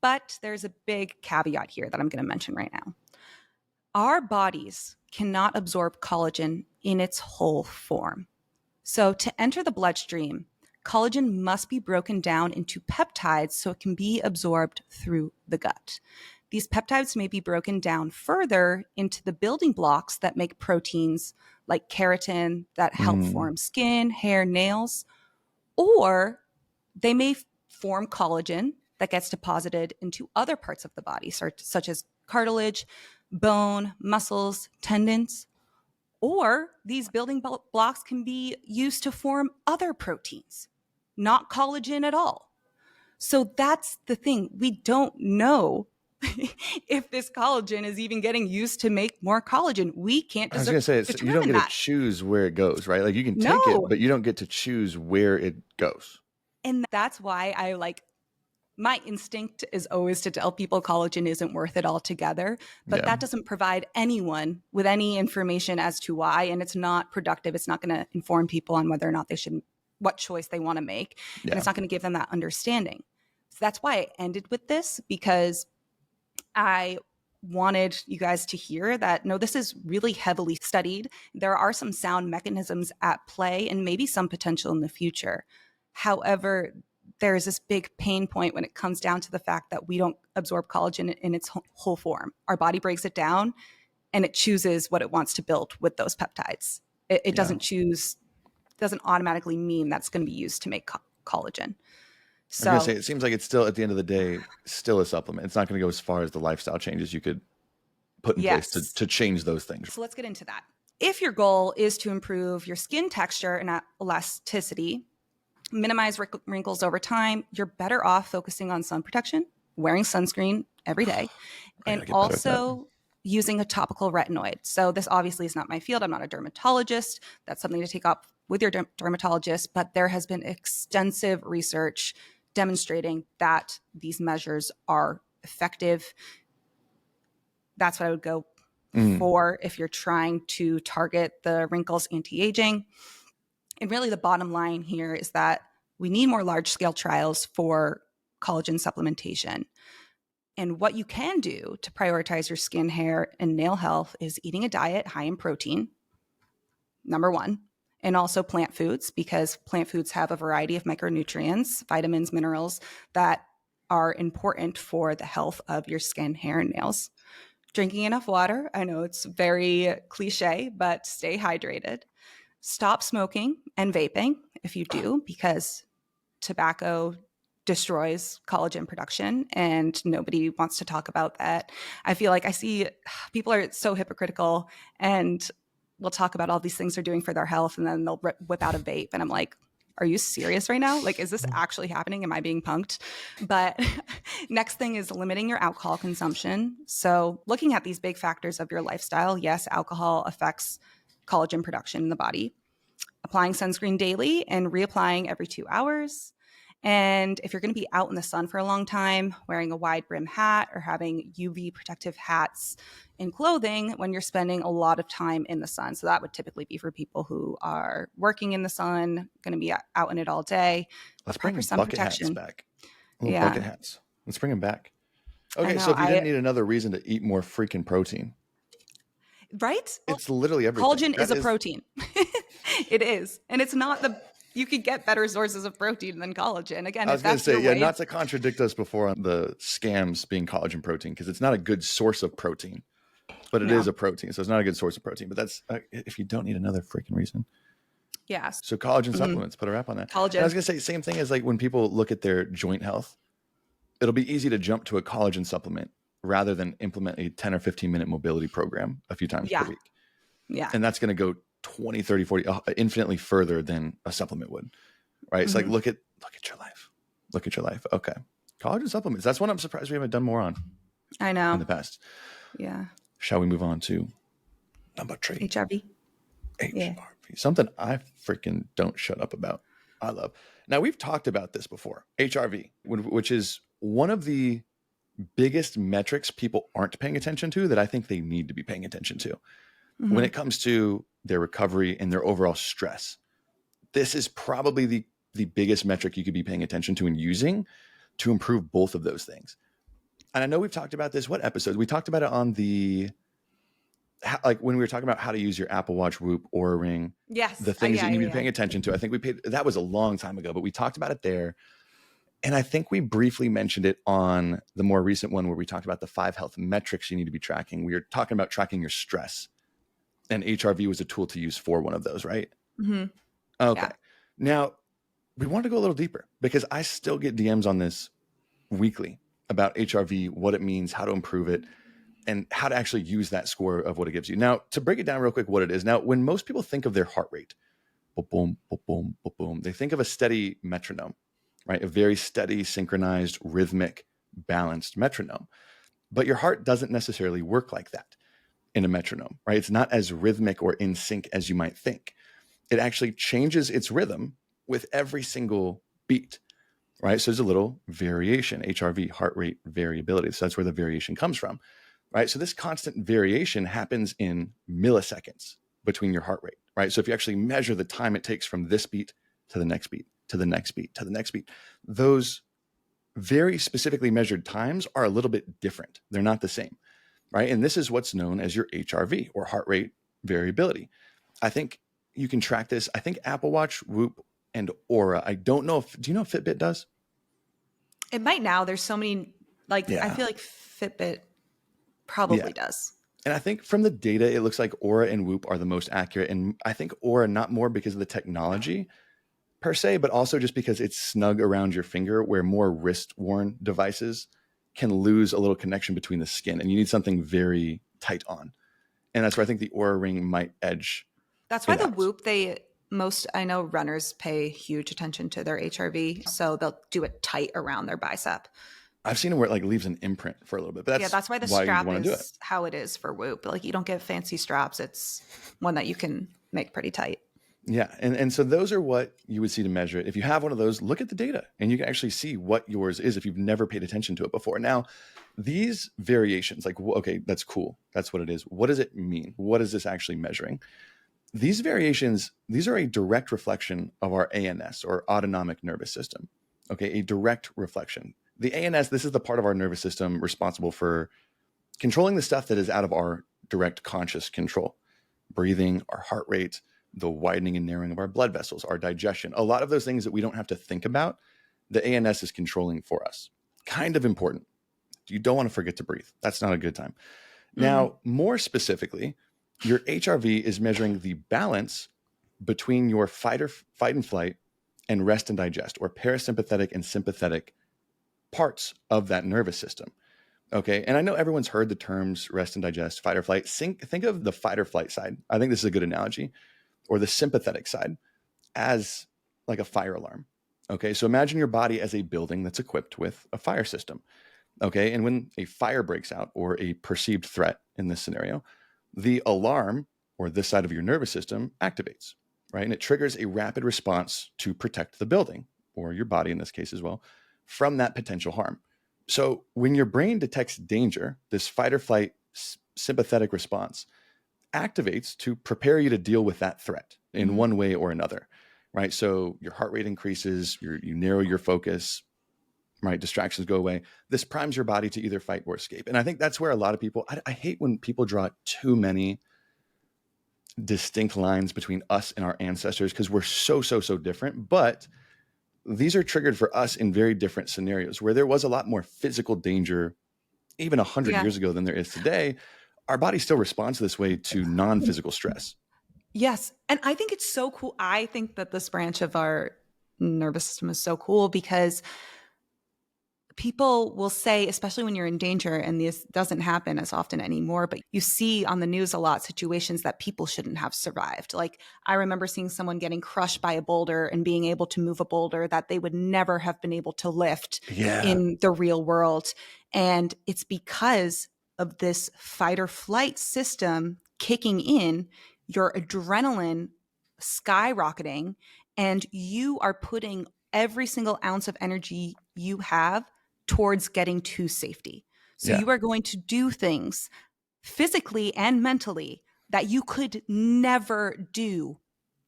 But there's a big caveat here that I'm going to mention right now. Our bodies cannot absorb collagen in its whole form. So to enter the bloodstream, collagen must be broken down into peptides so it can be absorbed through the gut. These peptides may be broken down further into the building blocks that make proteins like keratin that help form skin, hair, nails, or they may form collagen that gets deposited into other parts of the body, such as cartilage, bone, muscles, tendons, or these building blocks can be used to form other proteins, not collagen at all. So that's the thing. We don't know if this collagen is even getting used to make more collagen. We can't I was going to say, you don't get to choose where it goes, right? Like you can take it, but you don't get to choose where it goes. And that's why my instinct is always to tell people collagen isn't worth it altogether, but that doesn't provide anyone with any information as to why, and it's not productive. It's not going to inform people on whether or not what choice they want to make, and it's not going to give them that understanding. So that's why I ended with this, because I wanted you guys to hear that, no, this is really heavily studied. There are some sound mechanisms at play and maybe some potential in the future. However, there is this big pain point when it comes down to the fact that we don't absorb collagen in its whole form. Our body breaks it down and it chooses what it wants to build with those peptides. It doesn't automatically mean that's going to be used to make collagen. So I'm going to say, it seems like it's still, at the end of the day, still a supplement. It's not going to go as far as the lifestyle changes you could put in place to change those things. So let's get into that. If your goal is to improve your skin texture and elasticity, minimize wrinkles over time, you're better off focusing on sun protection, wearing sunscreen every day, and also using a topical retinoid. So this obviously is not my field. I'm not a dermatologist. That's something to take up with your dermatologist, but there has been extensive research demonstrating that these measures are effective. That's what I would go for if you're trying to target the wrinkles, anti-aging. And really the bottom line here is that we need more large-scale trials for collagen supplementation. And what you can do to prioritize your skin, hair, and nail health is eating a diet high in protein, number one, and also plant foods, because plant foods have a variety of micronutrients, vitamins, minerals that are important for the health of your skin, hair, and nails. Drinking enough water. I know it's very cliche, but stay hydrated. Stop smoking and vaping if you do, because tobacco destroys collagen production and nobody wants to talk about that. I feel like I see people are so hypocritical and we'll talk about all these things they're doing for their health and then they'll whip out a vape. And I'm like, are you serious right now? Like, is this actually happening? Am I being punked? But next thing is limiting your alcohol consumption. So looking at these big factors of your lifestyle, yes, alcohol affects collagen production in the body. Applying sunscreen daily and reapplying every 2 hours. And if you're going to be out in the sun for a long time, wearing a wide brim hat or having UV protective hats and clothing when you're spending a lot of time in the sun. So that would typically be for people who are working in the sun, going to be out in it all day. Let's bring sun bucket protection. Hats back. Bucket hats. Let's bring them back. Okay, so if you didn't need another reason to eat more freaking protein. Right? It's literally everything. Collagen is a protein. It is. And it's not you could get better sources of protein than collagen. Again, I was going to say, not to contradict us before on the scams being collagen protein, because it's not a good source of protein, but it is a protein. So it's not a good source of protein, but that's if you don't need another freaking reason. Yes. So collagen supplements, put a wrap on that. Collagen. And I was going to say, same thing as like when people look at their joint health, it'll be easy to jump to a collagen supplement rather than implement a 10 or 15 minute mobility program a few times per week. Yeah. And that's going to go 20, 30, 40, infinitely further than a supplement would, right? It's like, look at your life. Look at your life. Okay. Collagen supplements. That's one I'm surprised we haven't done more on. I know. In the past. Yeah. Shall we move on to number 3? HRV. HRV. Something I freaking don't shut up about. I love. Now, we've talked about this before. HRV, which is one of the biggest metrics people aren't paying attention to that I think they need to be paying attention to. When it comes to their recovery and their overall stress. This is probably the biggest metric you could be paying attention to and using to improve both of those things. And I know we've talked about this. What episodes? We talked about it on like when we were talking about how to use your Apple Watch, Whoop, Oura Ring. Yes. The things that you need to be paying attention to. I think that was a long time ago, but we talked about it there. And I think we briefly mentioned it on the more recent one where we talked about the 5 health metrics you need to be tracking. We were talking about tracking your stress. And HRV was a tool to use for one of those, right? Mm-hmm. Okay. Yeah. Now, we want to go a little deeper because I still get DMs on this weekly about HRV, what it means, how to improve it, and how to actually use that score of what it gives you. Now, to break it down real quick, what it is. Now, when most people think of their heart rate, boom, boom, boom, boom, they think of a steady metronome, right? A very steady, synchronized, rhythmic, balanced metronome. But your heart doesn't necessarily work like that in a metronome, right? It's not as rhythmic or in sync as you might think. It actually changes its rhythm with every single beat, right? So there's a little variation, HRV, heart rate variability. So that's where the variation comes from, right? So this constant variation happens in milliseconds between your heart rate, right? So if you actually measure the time it takes from this beat to the next beat, to the next beat, to the next beat, those very specifically measured times are a little bit different. They're not the same, right? And this is what's known as your HRV or heart rate variability. I think you can track this. I think Apple Watch, Whoop, and Aura. I don't know do you know if Fitbit does? It might now. There's so many, like, I Yeah. feel like Fitbit probably Yeah. does. And I think from the data, it looks like Aura and Whoop are the most accurate. And I think Aura, not more because of the technology per se, but also just because it's snug around your finger, where more wrist-worn devices can lose a little connection between the skin, and you need something very tight on. And that's where I think the Aura Ring might edge That's why it the out. Whoop, I know runners pay huge attention to their HRV. So they'll do it tight around their bicep. I've seen it where it like leaves an imprint for a little bit, but Yeah, that's why the why you'd strap want to do it. is how it is for Whoop. Like, you don't get fancy straps. It's one that you can make pretty tight. Yeah. And so those are what you would see to measure it. If you have one of those, look at the data and you can actually see what yours is if you've never paid attention to it before. Now, these variations, like, okay, that's cool. That's what it is. What does it mean? What is this actually measuring? These variations, these are a direct reflection of our ANS, or autonomic nervous system. Okay, a direct reflection. The ANS, this is the part of our nervous system responsible for controlling the stuff that is out of our direct conscious control. Breathing, our heart rate, the widening and narrowing of our blood vessels, our digestion, a lot of those things that we don't have to think about, the ANS is controlling for us. Kind of important. You don't want to forget to breathe. That's not a good time. Now, more specifically, your HRV is measuring the balance between your fight and flight and rest and digest, or parasympathetic and sympathetic parts of that nervous system. Okay. And I know everyone's heard the terms rest and digest, fight or flight. Think of the fight or flight side. I think this is a good analogy, or the sympathetic side as like a fire alarm. Okay. So imagine your body as a building that's equipped with a fire system. Okay. And when a fire breaks out, or a perceived threat in this scenario, the alarm, or this side of your nervous system, activates, right? And it triggers a rapid response to protect the building, or your body in this case as well, from that potential harm. So when your brain detects danger, this fight or flight sympathetic response activates to prepare you to deal with that threat in one way or another, right? So your heart rate increases, you narrow your focus, right? Distractions go away. This primes your body to either fight or escape. And I think that's where a lot of people, I hate when people draw too many distinct lines between us and our ancestors, because we're so different. But these are triggered for us in very different scenarios, where there was a lot more physical danger even 100 years ago than there is today. Our body still responds this way to non-physical stress. Yes. And I think it's so cool. I think that this branch of our nervous system is so cool, because people will say, especially when you're in danger, and this doesn't happen as often anymore, but you see on the news a lot situations that people shouldn't have survived. Like, I remember seeing someone getting crushed by a boulder and being able to move a boulder that they would never have been able to lift in the real world. And it's because of this fight or flight system kicking in, your adrenaline skyrocketing, and you are putting every single ounce of energy you have towards getting to safety. So you are going to do things physically and mentally that you could never do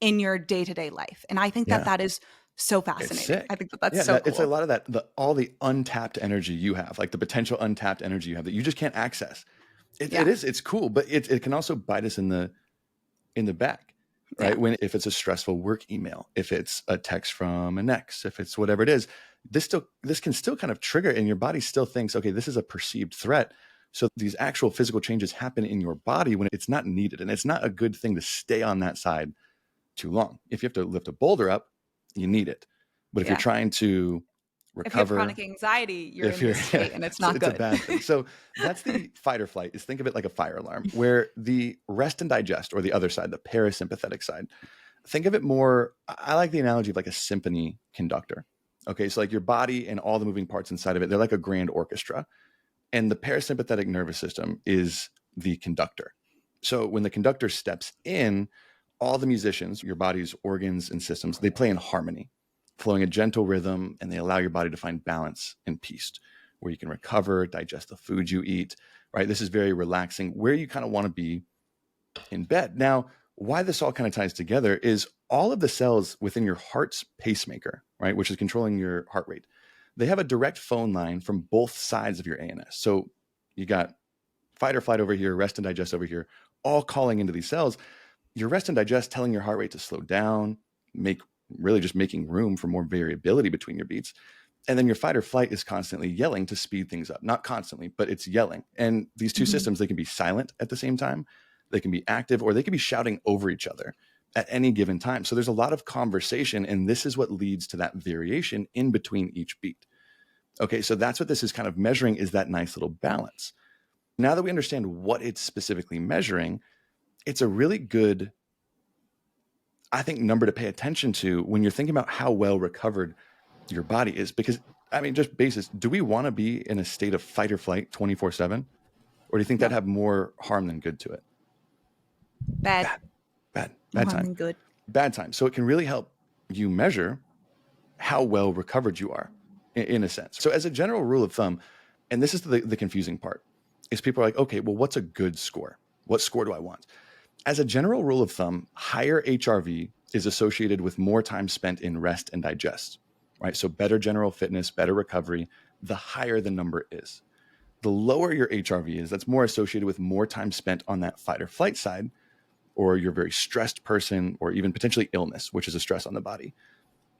in your day-to-day life. And I think that that is so fascinating. I think that that's so cool. It's a lot of that, all the untapped energy you have, like the potential untapped energy you have that you just can't access. It's cool, but it can also bite us in the back, right? If it's a stressful work email, if it's a text from an ex, if it's whatever it is, this can still kind of trigger, and your body still thinks, okay, this is a perceived threat. So these actual physical changes happen in your body when it's not needed. And it's not a good thing to stay on that side too long. If you have to lift a boulder up, you need it. But if you're trying to recover, if you have chronic anxiety, you're in this state and it's not good. It's a bad thing. So that's the fight or flight, is think of it like a fire alarm, where the rest and digest, or the other side, the parasympathetic side, think of it more, I like the analogy of like a symphony conductor. Okay, so like your body and all the moving parts inside of it, they're like a grand orchestra. And the parasympathetic nervous system is the conductor. So when the conductor steps in, all the musicians, your body's organs and systems, they play in harmony, flowing a gentle rhythm, and they allow your body to find balance and peace, where you can recover, digest the food you eat, right? This is very relaxing, where you kind of want to be in bed. Now, why this all kind of ties together is all of the cells within your heart's pacemaker, right, which is controlling your heart rate, they have a direct phone line from both sides of your ANS. So you got fight or flight over here, rest and digest over here, all calling into these cells. Your rest and digest telling your heart rate to slow down, make really just making room for more variability between your beats. And then your fight or flight is constantly yelling to speed things up. Not constantly, but it's yelling. And these two systems, they can be silent at the same time. They can be active, or they can be shouting over each other at any given time. So there's a lot of conversation, and this is what leads to that variation in between each beat. Okay, so that's what this is kind of measuring, is that nice little balance. Now that we understand what it's specifically measuring, it's a really good, I think, number to pay attention to when you're thinking about how well recovered your body is. Because, I mean, just basis, do we want to be in a state of fight or flight 24/7? Or do you think that'd have more harm than good to it? Bad time. Good. Bad time. So it can really help you measure how well recovered you are in a sense. So as a general rule of thumb, and this is the confusing part, is people are like, okay, well, what's a good score? What score do I want? As a general rule of thumb, higher HRV is associated with more time spent in rest and digest, right? So better general fitness, better recovery, the higher the number is. The lower your HRV is, that's more associated with more time spent on that fight or flight side, or you're a very stressed person, or even potentially illness, which is a stress on the body.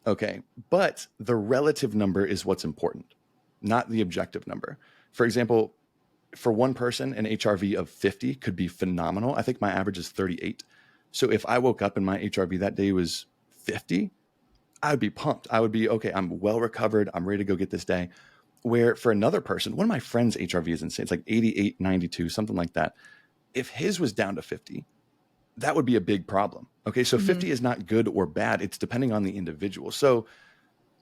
Okay, but the relative number is what's important, not the objective number. For example, for one person, an HRV of 50 could be phenomenal. I think my average is 38. So if I woke up and my HRV that day was 50, I would be pumped. I would be, okay, I'm well recovered. I'm ready to go get this day. Where for another person, one of my friends' HRV is insane. It's like 88, 92, something like that. If his was down to 50, that would be a big problem. Okay, so 50 is not good or bad. It's depending on the individual. So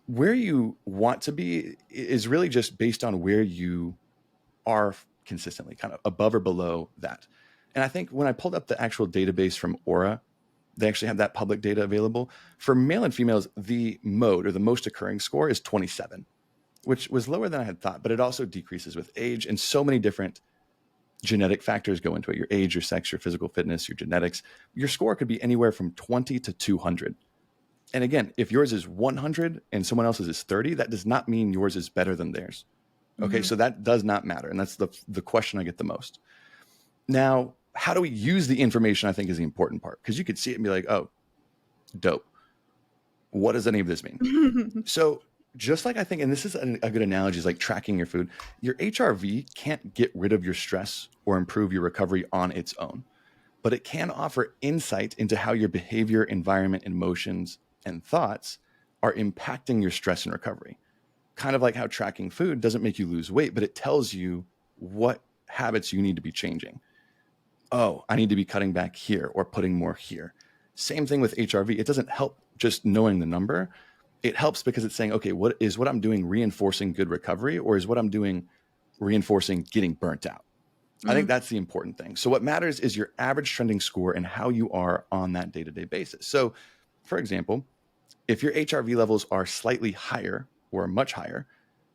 where you want to be is really just based on where you are consistently, kind of above or below that. And I think when I pulled up the actual database from Aura, they actually have that public data available. For male and females, the mode, or the most occurring score, is 27, which was lower than I had thought, but it also decreases with age, and so many different genetic factors go into it. Your age, your sex, your physical fitness, your genetics. Your score could be anywhere from 20 to 200. And again, if yours is 100 and someone else's is 30, that does not mean yours is better than theirs. Okay, so that does not matter. And that's the question I get the most. Now, how do we use the information, I think, is the important part. Because you could see it and be like, oh, dope. What does any of this mean? So just like I think, and this is a good analogy, is like tracking your food. Your HRV can't get rid of your stress or improve your recovery on its own, but it can offer insight into how your behavior, environment, emotions, and thoughts are impacting your stress and recovery. Kind of like how tracking food doesn't make you lose weight, but it tells you what habits you need to be changing. Oh, I need to be cutting back here or putting more here. Same thing with HRV. It doesn't help just knowing the number. It helps because it's saying, okay, what I'm doing reinforcing good recovery, or is what I'm doing reinforcing getting burnt out? I think that's the important thing. So what matters is your average trending score and how you are on that day-to-day basis. So for example, if your HRV levels are slightly higher or much higher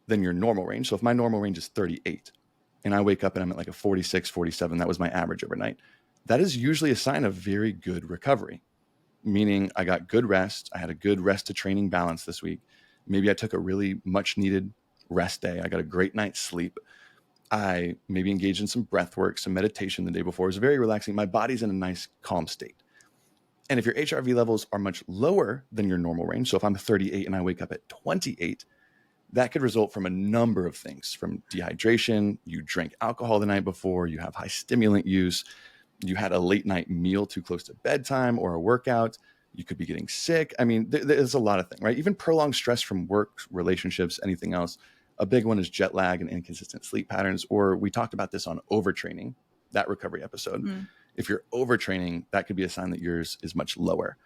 than your normal range, so if my normal range is 38 and I wake up and I'm at like a 46, 47, that was my average overnight, that is usually a sign of very good recovery. Meaning I got good rest. I had a good rest to training balance this week. Maybe I took a really much needed rest day. I got a great night's sleep. I maybe engaged in some breath work, some meditation the day before. It was very relaxing. My body's in a nice, calm state. And if your HRV levels are much lower than your normal range, so if I'm 38 and I wake up at 28, that could result from a number of things, from dehydration, you drank alcohol the night before, you have high stimulant use, you had a late night meal too close to bedtime, or a workout, you could be getting sick. I mean, there's a lot of things, right? Even prolonged stress from work, relationships, anything else. A big one is jet lag and inconsistent sleep patterns, or we talked about this on overtraining, that recovery episode. If you're overtraining, that could be a sign that yours is much lower.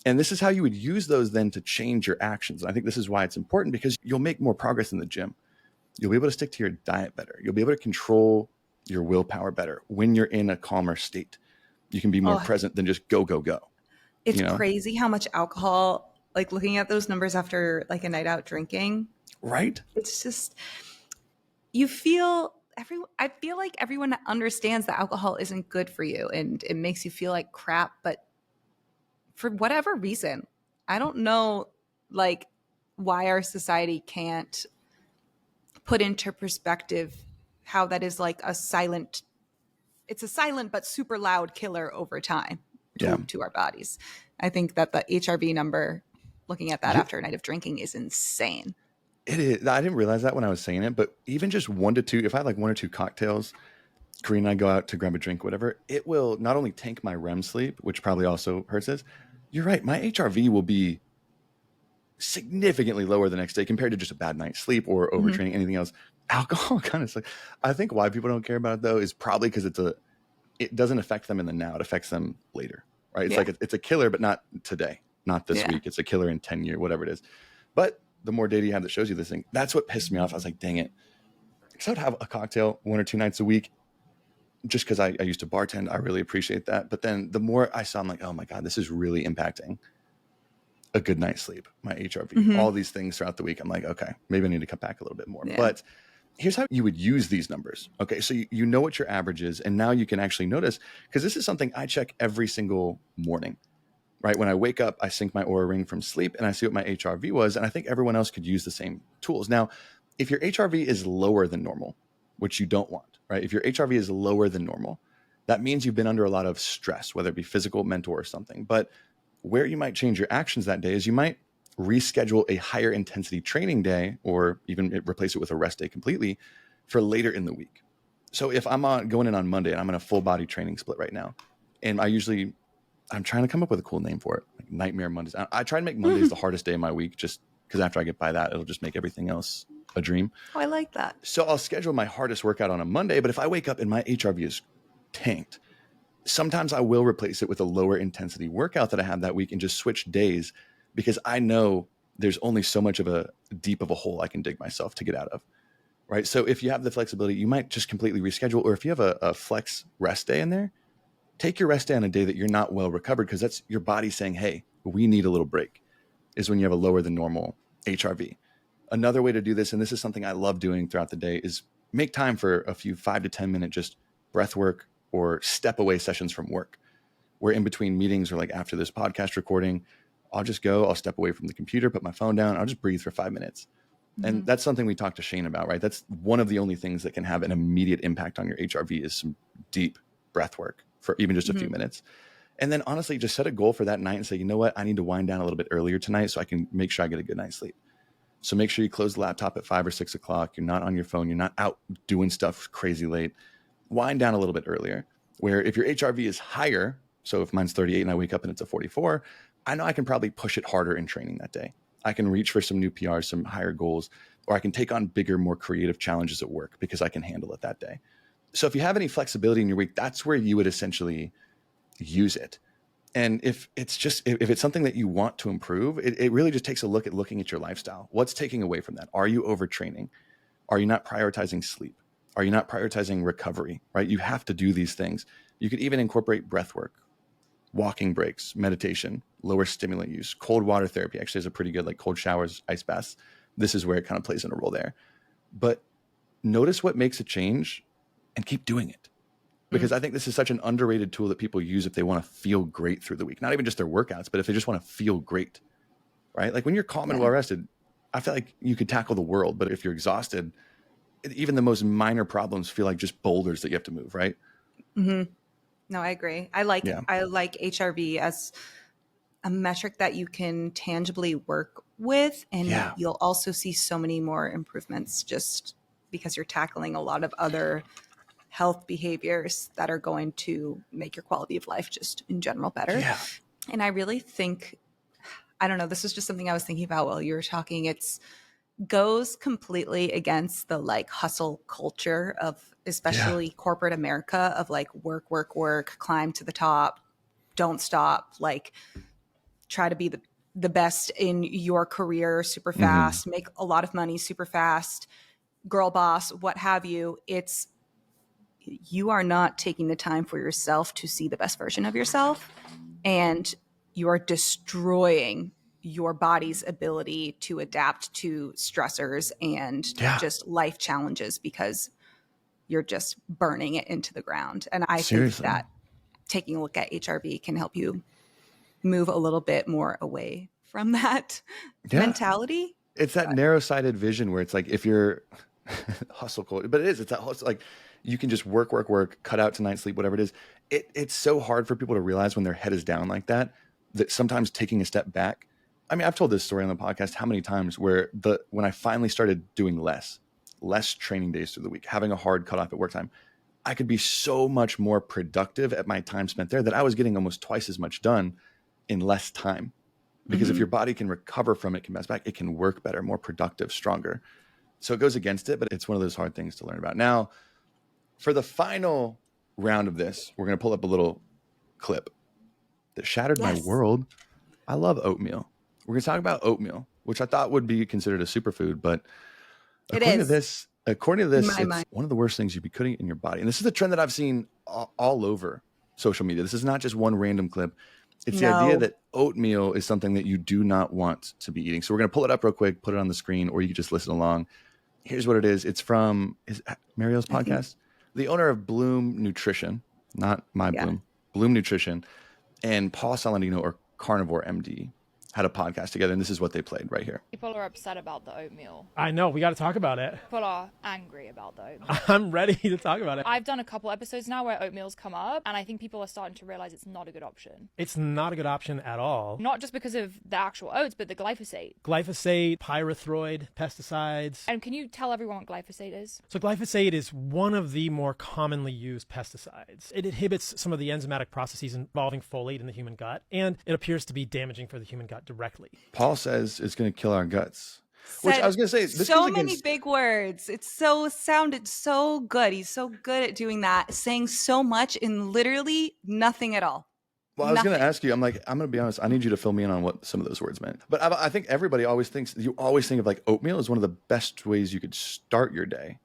And this is how you would use those then to change your actions. And I think this is why it's important, because you'll make more progress in the gym. You'll be able to stick to your diet better. You'll be able to control your willpower better when you're in a calmer state. You can be more present than just go, go, go. It's crazy how much alcohol, like looking at those numbers after like a night out drinking. Right. It's just, I feel like everyone understands that alcohol isn't good for you and it makes you feel like crap. But for whatever reason, I don't know, like, why our society can't put into perspective how that is like it's a silent but super loud killer over time to our bodies. I think that the HRV number, looking at that after a night of drinking is insane. It is. I didn't realize that when I was saying it, but even just 1 to 2, if I have like 1 or 2 cocktails, Karina and I go out to grab a drink, whatever, it will not only tank my REM sleep, which probably also hurts us. You're right. My HRV will be significantly lower the next day compared to just a bad night's sleep or overtraining, anything else. Alcohol kind of, I think why people don't care about it though is probably because it doesn't affect them in the now. It affects them later, right? It's like it's a killer, but not today, not this week. It's a killer in 10 years, whatever it is. But the more data you have that shows you this thing, that's what pissed me off. I was like, dang it. Because I would have a cocktail 1 or 2 nights a week just because I used to bartend. I really appreciate that. But then the more I saw, I'm like, oh my God, this is really impacting a good night's sleep, my HRV, all these things throughout the week. I'm like, okay, maybe I need to cut back a little bit more. But here's how you would use these numbers. Okay, so you know what your average is, and now you can actually notice, because this is something I check every single morning, right? When I wake up, I sync my Oura ring from sleep, and I see what my HRV was, and I think everyone else could use the same tools. Now, if your HRV is lower than normal, which you don't want, right? If your HRV is lower than normal, that means you've been under a lot of stress, whether it be physical, mental, or something. But where you might change your actions that day is you might reschedule a higher intensity training day, or even replace it with a rest day completely for later in the week. So if I'm going in on Monday and I'm in a full body training split right now, and I'm trying to come up with a cool name for it, like Nightmare Mondays. I try to make Mondays the hardest day of my week, just because after I get by that, it'll just make everything else a dream. Oh, I like that. So I'll schedule my hardest workout on a Monday, but if I wake up and my HRV is tanked, sometimes I will replace it with a lower intensity workout that I have that week and just switch days, because I know there's only so much of a deep of a hole I can dig myself to get out of, right? So if you have the flexibility, you might just completely reschedule, or if you have a flex rest day in there, take your rest day on a day that you're not well recovered, because that's your body saying, hey, we need a little break, is when you have a lower than normal HRV. Another way to do this, and this is something I love doing throughout the day, is make time for a few 5 to 10 minute just breath work or step away sessions from work, where in between meetings or like after this podcast recording, I'll step away from the computer, put my phone down, I'll just breathe for 5 minutes. And that's something we talked to Shane about, right? That's one of the only things that can have an immediate impact on your HRV is some deep breath work for even just a few minutes. And then honestly, just set a goal for that night and say, you know what, I need to wind down a little bit earlier tonight so I can make sure I get a good night's sleep. So make sure you close the laptop at 5 or 6 o'clock. You're not on your phone. You're not out doing stuff crazy late. Wind down a little bit earlier, where if your HRV is higher, so if mine's 38 and I wake up and it's a 44, I know I can probably push it harder in training that day. I can reach for some new PRs, some higher goals, or I can take on bigger, more creative challenges at work because I can handle it that day. So if you have any flexibility in your week, that's where you would essentially use it. And if it's something that you want to improve, it really just takes a look at looking at your lifestyle. What's taking away from that? Are you overtraining? Are you not prioritizing sleep? Are you not prioritizing recovery, right? You have to do these things. You could even incorporate breath work, walking breaks, meditation, lower stimulant use, cold water therapy. Actually, is a pretty good, like cold showers, ice baths. This is where it kind of plays in a role there. But notice what makes a change and keep doing it. Because I think this is such an underrated tool that people use if they want to feel great through the week. Not even just their workouts, but if they just want to feel great, right? Like when you're calm and well rested, I feel like you could tackle the world. But if you're exhausted, even the most minor problems feel like just boulders that you have to move, right? No, I agree. I like HRV as a metric that you can tangibly work with, and you'll also see so many more improvements just because you're tackling a lot of other health behaviors that are going to make your quality of life just in general better. Yeah. And I really think, I don't know, this is just something I was thinking about while you were talking. It's goes completely against the like hustle culture of especially corporate America of like work, climb to the top, don't stop, like try to be the best in your career super fast, make a lot of money super fast, girl boss, what have you. You are not taking the time for yourself to see the best version of yourself, and you are destroying your body's ability to adapt to stressors and just life challenges because you're just burning it into the ground. And I think that taking a look at HRV can help you move a little bit more away from that mentality. It's that narrow-sighted vision where it's like if you're hustle culture, but it's that hustle, like you can just work, cut out tonight's sleep, whatever it is. It's so hard for people to realize when their head is down like that, that sometimes taking a step back I mean, I've told this story on the podcast how many times where when I finally started doing less training days through the week, having a hard cutoff at work time, I could be so much more productive at my time spent there that I was getting almost twice as much done in less time. Because if your body can recover from it, can bounce back, it can work better, more productive, stronger. So it goes against it, but it's one of those hard things to learn about. Now, for the final round of this, we're going to pull up a little clip that shattered my world. I love oatmeal. We're going to talk about oatmeal, which I thought would be considered a superfood, but according to this, it's one of the worst things you'd be putting in your body. And this is a trend that I've seen all over social media. This is not just one random clip. It's the idea that oatmeal is something that you do not want to be eating. So we're going to pull it up real quick, put it on the screen, or you can just listen along. Here's what it is. It's from Mariel's podcast. The owner of Bloom Nutrition, not my Bloom, Bloom Nutrition, and Paul Saladino, or Carnivore MD, had a podcast together, and this is what they played right here. People are upset about the oatmeal. I know, we got to talk about it. People are angry about the oatmeal. I'm ready to talk about it. I've done a couple episodes now where oatmeal's come up, and I think people are starting to realize it's not a good option. It's not a good option at all. Not just because of the actual oats, but the glyphosate. Glyphosate, pyrethroid, pesticides. And can you tell everyone what glyphosate is? So glyphosate is one of the more commonly used pesticides. It inhibits some of the enzymatic processes involving folate in the human gut, and it appears to be damaging for the human gut directly. Paul says it's going to kill our guts. Which I was going to say, this so many big words. It sounded so good. He's so good at doing that, saying so much in literally nothing at all. Well, I was going to ask you, I'm going to be honest. I need you to fill me in on what some of those words meant. But I think everybody always think of like oatmeal as one of the best ways you could start your day.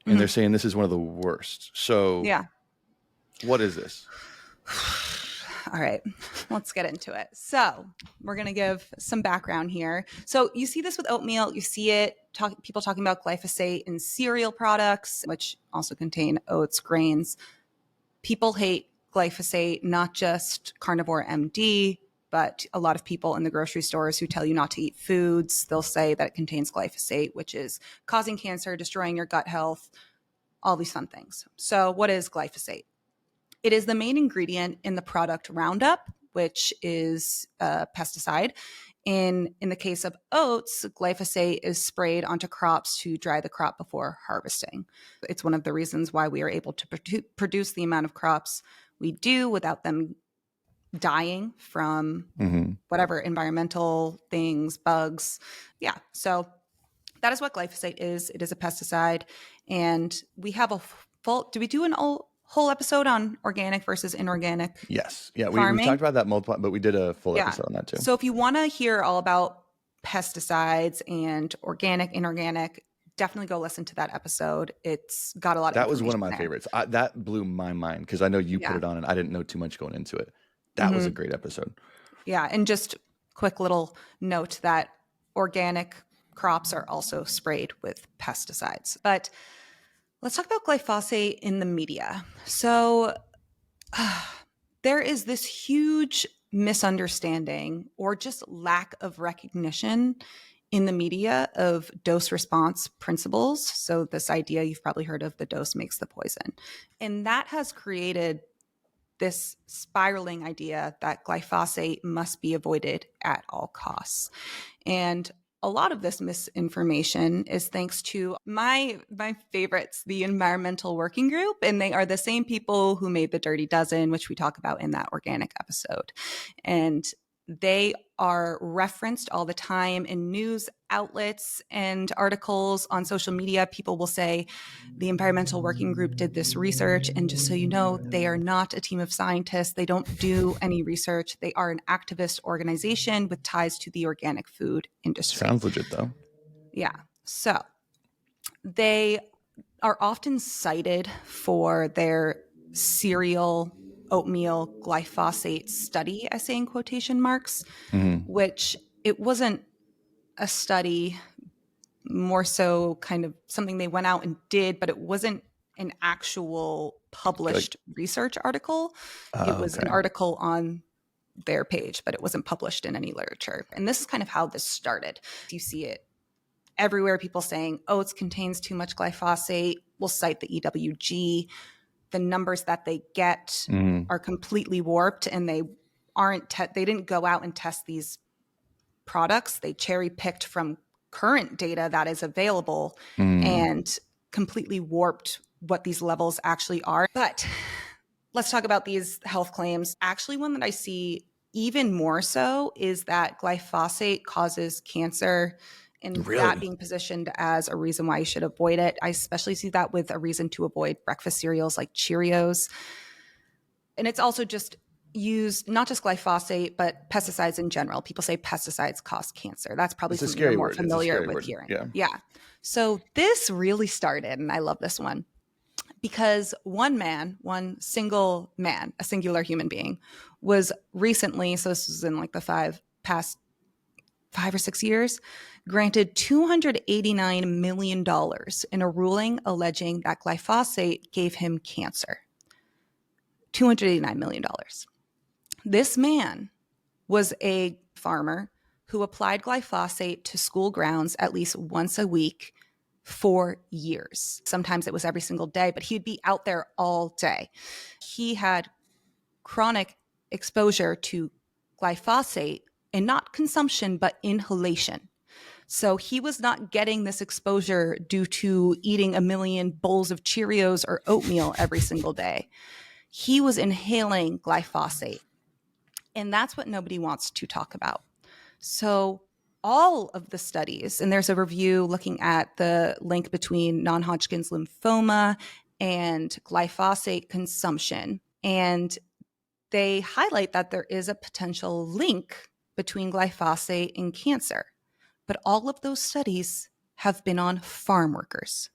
And they're saying this is one of the worst. So what is this? All right, let's get into it. So we're going to give some background here. So you see this with oatmeal. You see it, people talking about glyphosate in cereal products, which also contain oats, grains. People hate glyphosate, not just Carnivore MD, but a lot of people in the grocery stores who tell you not to eat foods. They'll say that it contains glyphosate, which is causing cancer, destroying your gut health, all these fun things. So what is glyphosate? It is the main ingredient in the product Roundup, which is a pesticide. In the case of oats, glyphosate is sprayed onto crops to dry the crop before harvesting. It's one of the reasons why we are able to produce the amount of crops we do without them dying from whatever environmental things, bugs. Yeah, so that is what glyphosate is. It is a pesticide. And we have a full, do we do an whole episode on organic versus inorganic? Yes. Yeah, we talked about that multiple, but we did a full episode on that too. So if you want to hear all about pesticides and organic, inorganic, definitely go listen to that episode. It's got a lot of That was one of my favorites. That blew my mind because I know you put it on and I didn't know too much going into it. That was a great episode. Yeah. And just quick little note that organic crops are also sprayed with pesticides. But let's talk about glyphosate in the media. So there is this huge misunderstanding or just lack of recognition in the media of dose response principles. So this idea, you've probably heard of, the dose makes the poison. And that has created this spiraling idea that glyphosate must be avoided at all costs. And a lot of this misinformation is thanks to my favorites, the Environmental Working Group, and they are the same people who made the Dirty Dozen, which we talk about in that organic episode. And they are referenced all the time in news outlets and articles on social media. People will say the Environmental Working Group did this research. And just so you know, they are not a team of scientists. They don't do any research. They are an activist organization with ties to the organic food industry. Sounds legit, though. Yeah. So they are often cited for their cereal oatmeal glyphosate study, I say in quotation marks, which it wasn't a study, more so kind of something they went out and did, but it wasn't an actual published research article. It was an article on their page, but it wasn't published in any literature. And this is kind of how this started. You see it everywhere, people saying oats contains too much glyphosate. We'll cite the EWG. The numbers that they get are completely warped, and they aren't. They didn't go out and test these products. They cherry picked from current data that is available and completely warped what these levels actually are. But let's talk about these health claims. Actually, one that I see even more so is that glyphosate causes cancer, and that being positioned as a reason why you should avoid it. I especially see that with a reason to avoid breakfast cereals like Cheerios. And it's also just used, not just glyphosate, but pesticides in general. People say pesticides cause cancer. That's probably something you're more familiar with hearing. Yeah. So this really started, and I love this one, because one single man, a singular human being, was recently, so this was in like the past 5 or 6 years, granted $289 million in a ruling alleging that glyphosate gave him cancer. $289 million. This man was a farmer who applied glyphosate to school grounds at least once a week for years. Sometimes it was every single day, but he'd be out there all day. He had chronic exposure to glyphosate, and not consumption, but inhalation. So he was not getting this exposure due to eating a million bowls of Cheerios or oatmeal every single day. He was inhaling glyphosate. And that's what nobody wants to talk about. So all of the studies, and there's a review looking at the link between non-Hodgkin's lymphoma and glyphosate consumption. And they highlight that there is a potential link between glyphosate and cancer. But all of those studies have been on farm workers,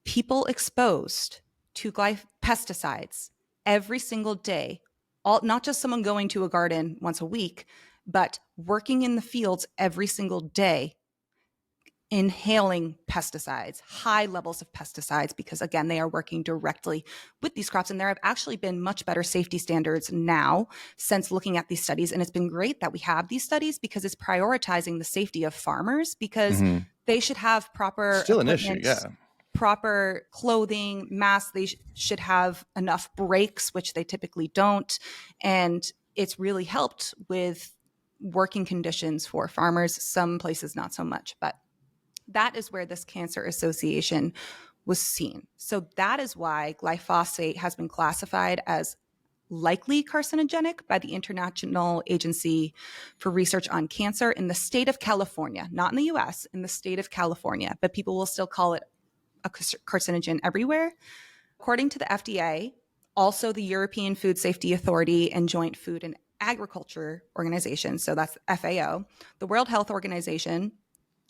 people exposed to pesticides every single day, not just someone going to a garden once a week, but working in the fields every single day, inhaling pesticides, high levels of pesticides, because again, they are working directly with these crops. And there have actually been much better safety standards now since looking at these studies. And it's been great that we have these studies because it's prioritizing the safety of farmers, because they should have proper still an issue, proper clothing, masks. They should have enough breaks, which they typically don't. And it's really helped with working conditions for farmers. Some places not so much, but that is where this cancer association was seen. So that is why glyphosate has been classified as likely carcinogenic by the International Agency for Research on Cancer in the state of California, not in the US, in the state of California, but people will still call it a carcinogen everywhere. According to the FDA, also the European Food Safety Authority and Joint Food and Agriculture Organization, so that's FAO, the World Health Organization,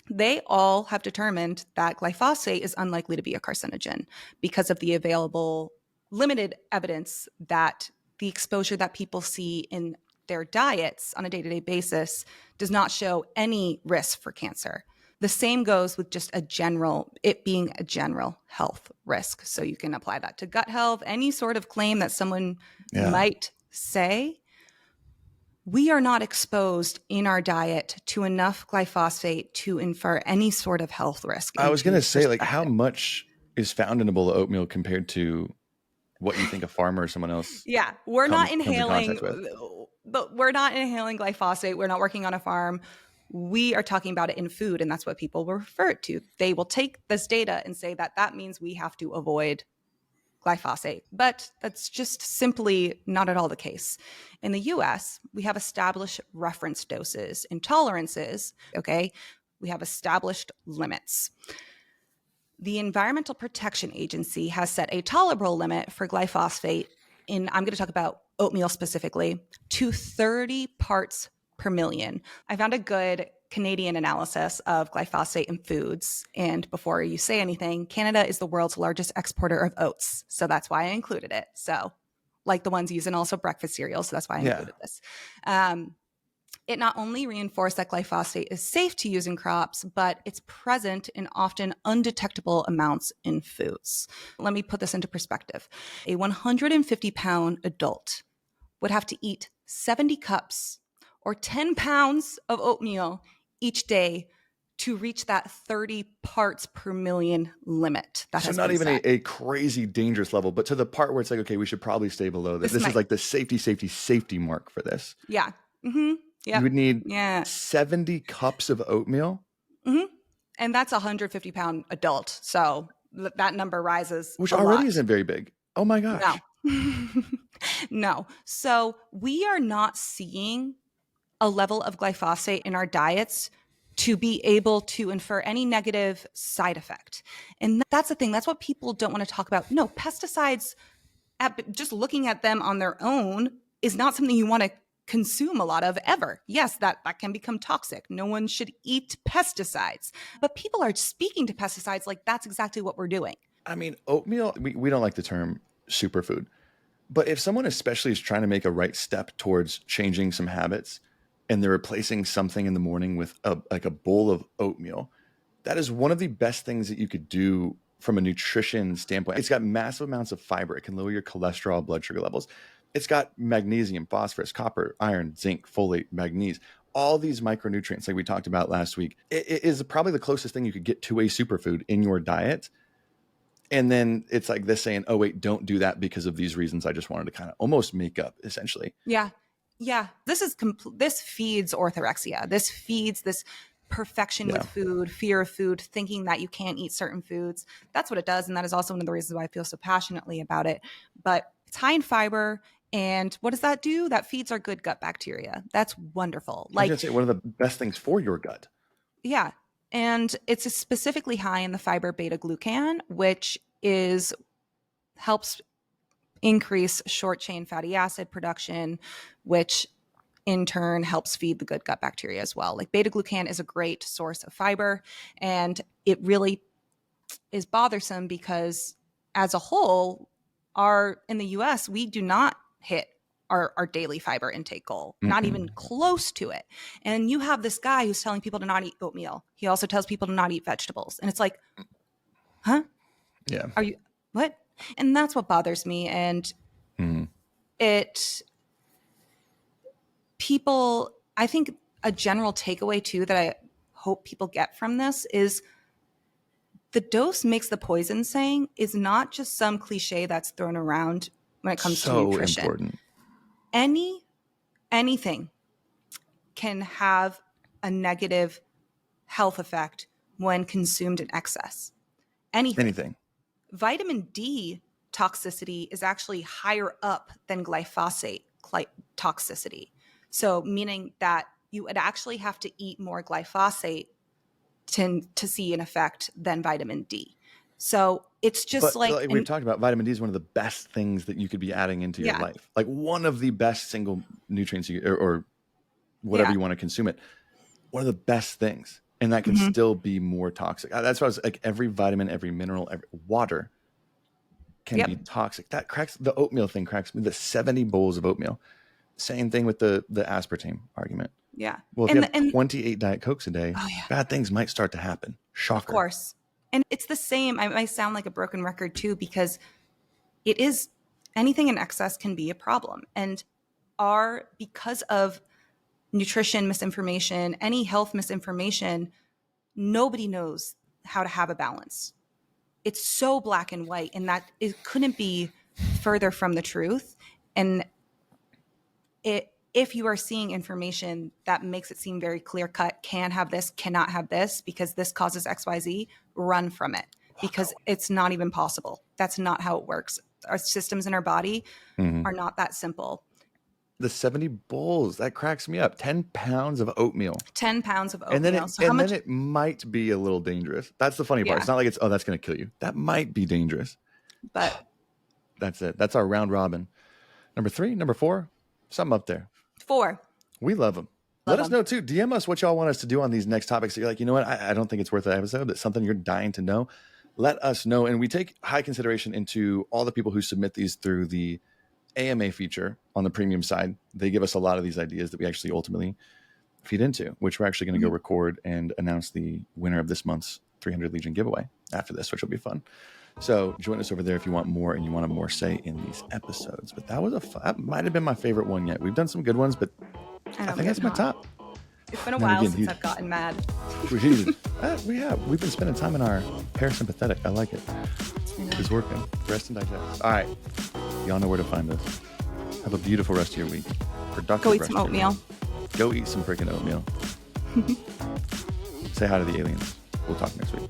they all have determined that glyphosate is unlikely to be a carcinogen because of the available limited evidence that the exposure that people see in their diets on a day-to-day basis does not show any risk for cancer. The same goes with just it being a general health risk. So you can apply that to gut health, any sort of claim that someone might say. We are not exposed in our diet to enough glyphosate to infer any sort of health risk. I was going to say, like, how much is found in a bowl of oatmeal compared to what you think a farmer or someone else? Yeah, we're not inhaling glyphosate. We're not working on a farm. We are talking about it in food, and that's what people refer to. They will take this data and say that means we have to avoid glyphosate, but that's just simply not at all the case. In the US, we have established reference doses and tolerances, okay? We have established limits. The Environmental Protection Agency has set a tolerable limit for glyphosate I'm going to talk about oatmeal specifically, to 30 parts per million. I found a good Canadian analysis of glyphosate in foods. And before you say anything, Canada is the world's largest exporter of oats. So that's why I included it. So like the ones used in also breakfast cereals. So that's why I included this. It not only reinforced that glyphosate is safe to use in crops, but it's present in often undetectable amounts in foods. Let me put this into perspective. A 150-pound adult would have to eat 70 cups or 10 pounds of oatmeal each day to reach that 30 parts per million limit. So not even a crazy dangerous level, but to the part where it's like, okay, we should probably stay below this. This is like the safety mark for this. Yeah. Mm-hmm. Yeah. You would need Yeah. 70 cups of oatmeal, And that's a 150-pound adult. So that number rises which a already lot. isn't very big. Oh my gosh. No. No. So we are not seeing a level of glyphosate in our diets to be able to infer any negative side effect. And that's the thing. That's what people don't want to talk about. No, pesticides, just looking at them on their own is not something you want to consume a lot of ever. Yes, that can become toxic. No one should eat pesticides. But people are speaking to pesticides like that's exactly what we're doing. I mean, oatmeal, we don't like the term superfood, but if someone especially is trying to make a right step towards changing some habits and they're replacing something in the morning with a bowl of oatmeal, that is one of the best things that you could do from a nutrition standpoint. It's got massive amounts of fiber. It can lower your cholesterol, blood sugar levels. It's got magnesium, phosphorus, copper, iron, zinc, folate, magnesium, all these micronutrients like we talked about last week. It is probably the closest thing you could get to a superfood in your diet. And then it's like this saying, oh, wait, don't do that because of these reasons. I just wanted to kind of almost make up, essentially. Yeah. Yeah. This feeds orthorexia. This feeds this perfection with food, fear of food, thinking that you can't eat certain foods. That's what it does. And that is also one of the reasons why I feel so passionately about it. But it's high in fiber. And what does that do? That feeds our good gut bacteria. That's wonderful. I was going to say one of the best things for your gut. Yeah. And it's specifically high in the fiber beta glucan, which helps increase short chain fatty acid production, which in turn helps feed the good gut bacteria as well. Like beta glucan is a great source of fiber, and it really is bothersome because as a whole, in the US, we do not hit our daily fiber intake goal, not even close to it. And you have this guy who's telling people to not eat oatmeal. He also tells people to not eat vegetables. And it's like, huh? Yeah. Are you, what? And that's what bothers me. And I think a general takeaway too, that I hope people get from this is the dose makes the poison saying is not just some cliche that's thrown around when it comes to nutrition. So important. Anything can have a negative health effect when consumed in excess. Anything. Vitamin D toxicity is actually higher up than glyphosate toxicity. So meaning that you would actually have to eat more glyphosate to see an effect than vitamin D. So it's just like we've talked about, vitamin D is one of the best things that you could be adding into your life. Like one of the best single nutrients or whatever you want to consume it. One of the best things. And that can still be more toxic. That's why I was like, every vitamin, every mineral, every water can be toxic. The oatmeal thing cracks me. The 70 bowls of oatmeal. Same thing with the aspartame argument. Yeah. Well, if you have 28 Diet Cokes a day, bad things might start to happen. Shocker. Of course. And it's the same. I might sound like a broken record too, because it is anything in excess can be a problem. And because of nutrition misinformation, any health misinformation, nobody knows how to have a balance. It's so black and white, and that it couldn't be further from the truth. And if you are seeing information that makes it seem very clear cut, can have this, cannot have this, because this causes XYZ, run from it, because it's not even possible. That's not how it works. Our systems in our body are not that simple. The 70 bowls, that cracks me up. 10 pounds of oatmeal. 10 pounds of oatmeal. And then it might be a little dangerous. That's the funny part. It's not like that's going to kill you. That might be dangerous. But that's it. That's our round robin. Number 3, number 4, something up there. 4. We love them. Let us know too. DM us what y'all want us to do on these next topics. You're like, you know what? I don't think it's worth an episode. That's something you're dying to know. Let us know. And we take high consideration into all the people who submit these through the AMA feature on the premium side. They give us a lot of these ideas that we actually ultimately feed into, which we're actually going to go record and announce the winner of this month's 300 Legion giveaway after this, which will be fun. So join us over there if you want more and you want a more say in these episodes. But that might have been my favorite one yet. We've done some good ones, but I think that's my top. It's been a while since I've gotten mad. We have. We've been spending time in our parasympathetic. I like it. It's working. Rest and digest. All right. Y'all know where to find us. Have a beautiful rest of your week. Productive Go eat rest some of your oatmeal. week. Go eat some freaking oatmeal. Say hi to the aliens. We'll talk next week.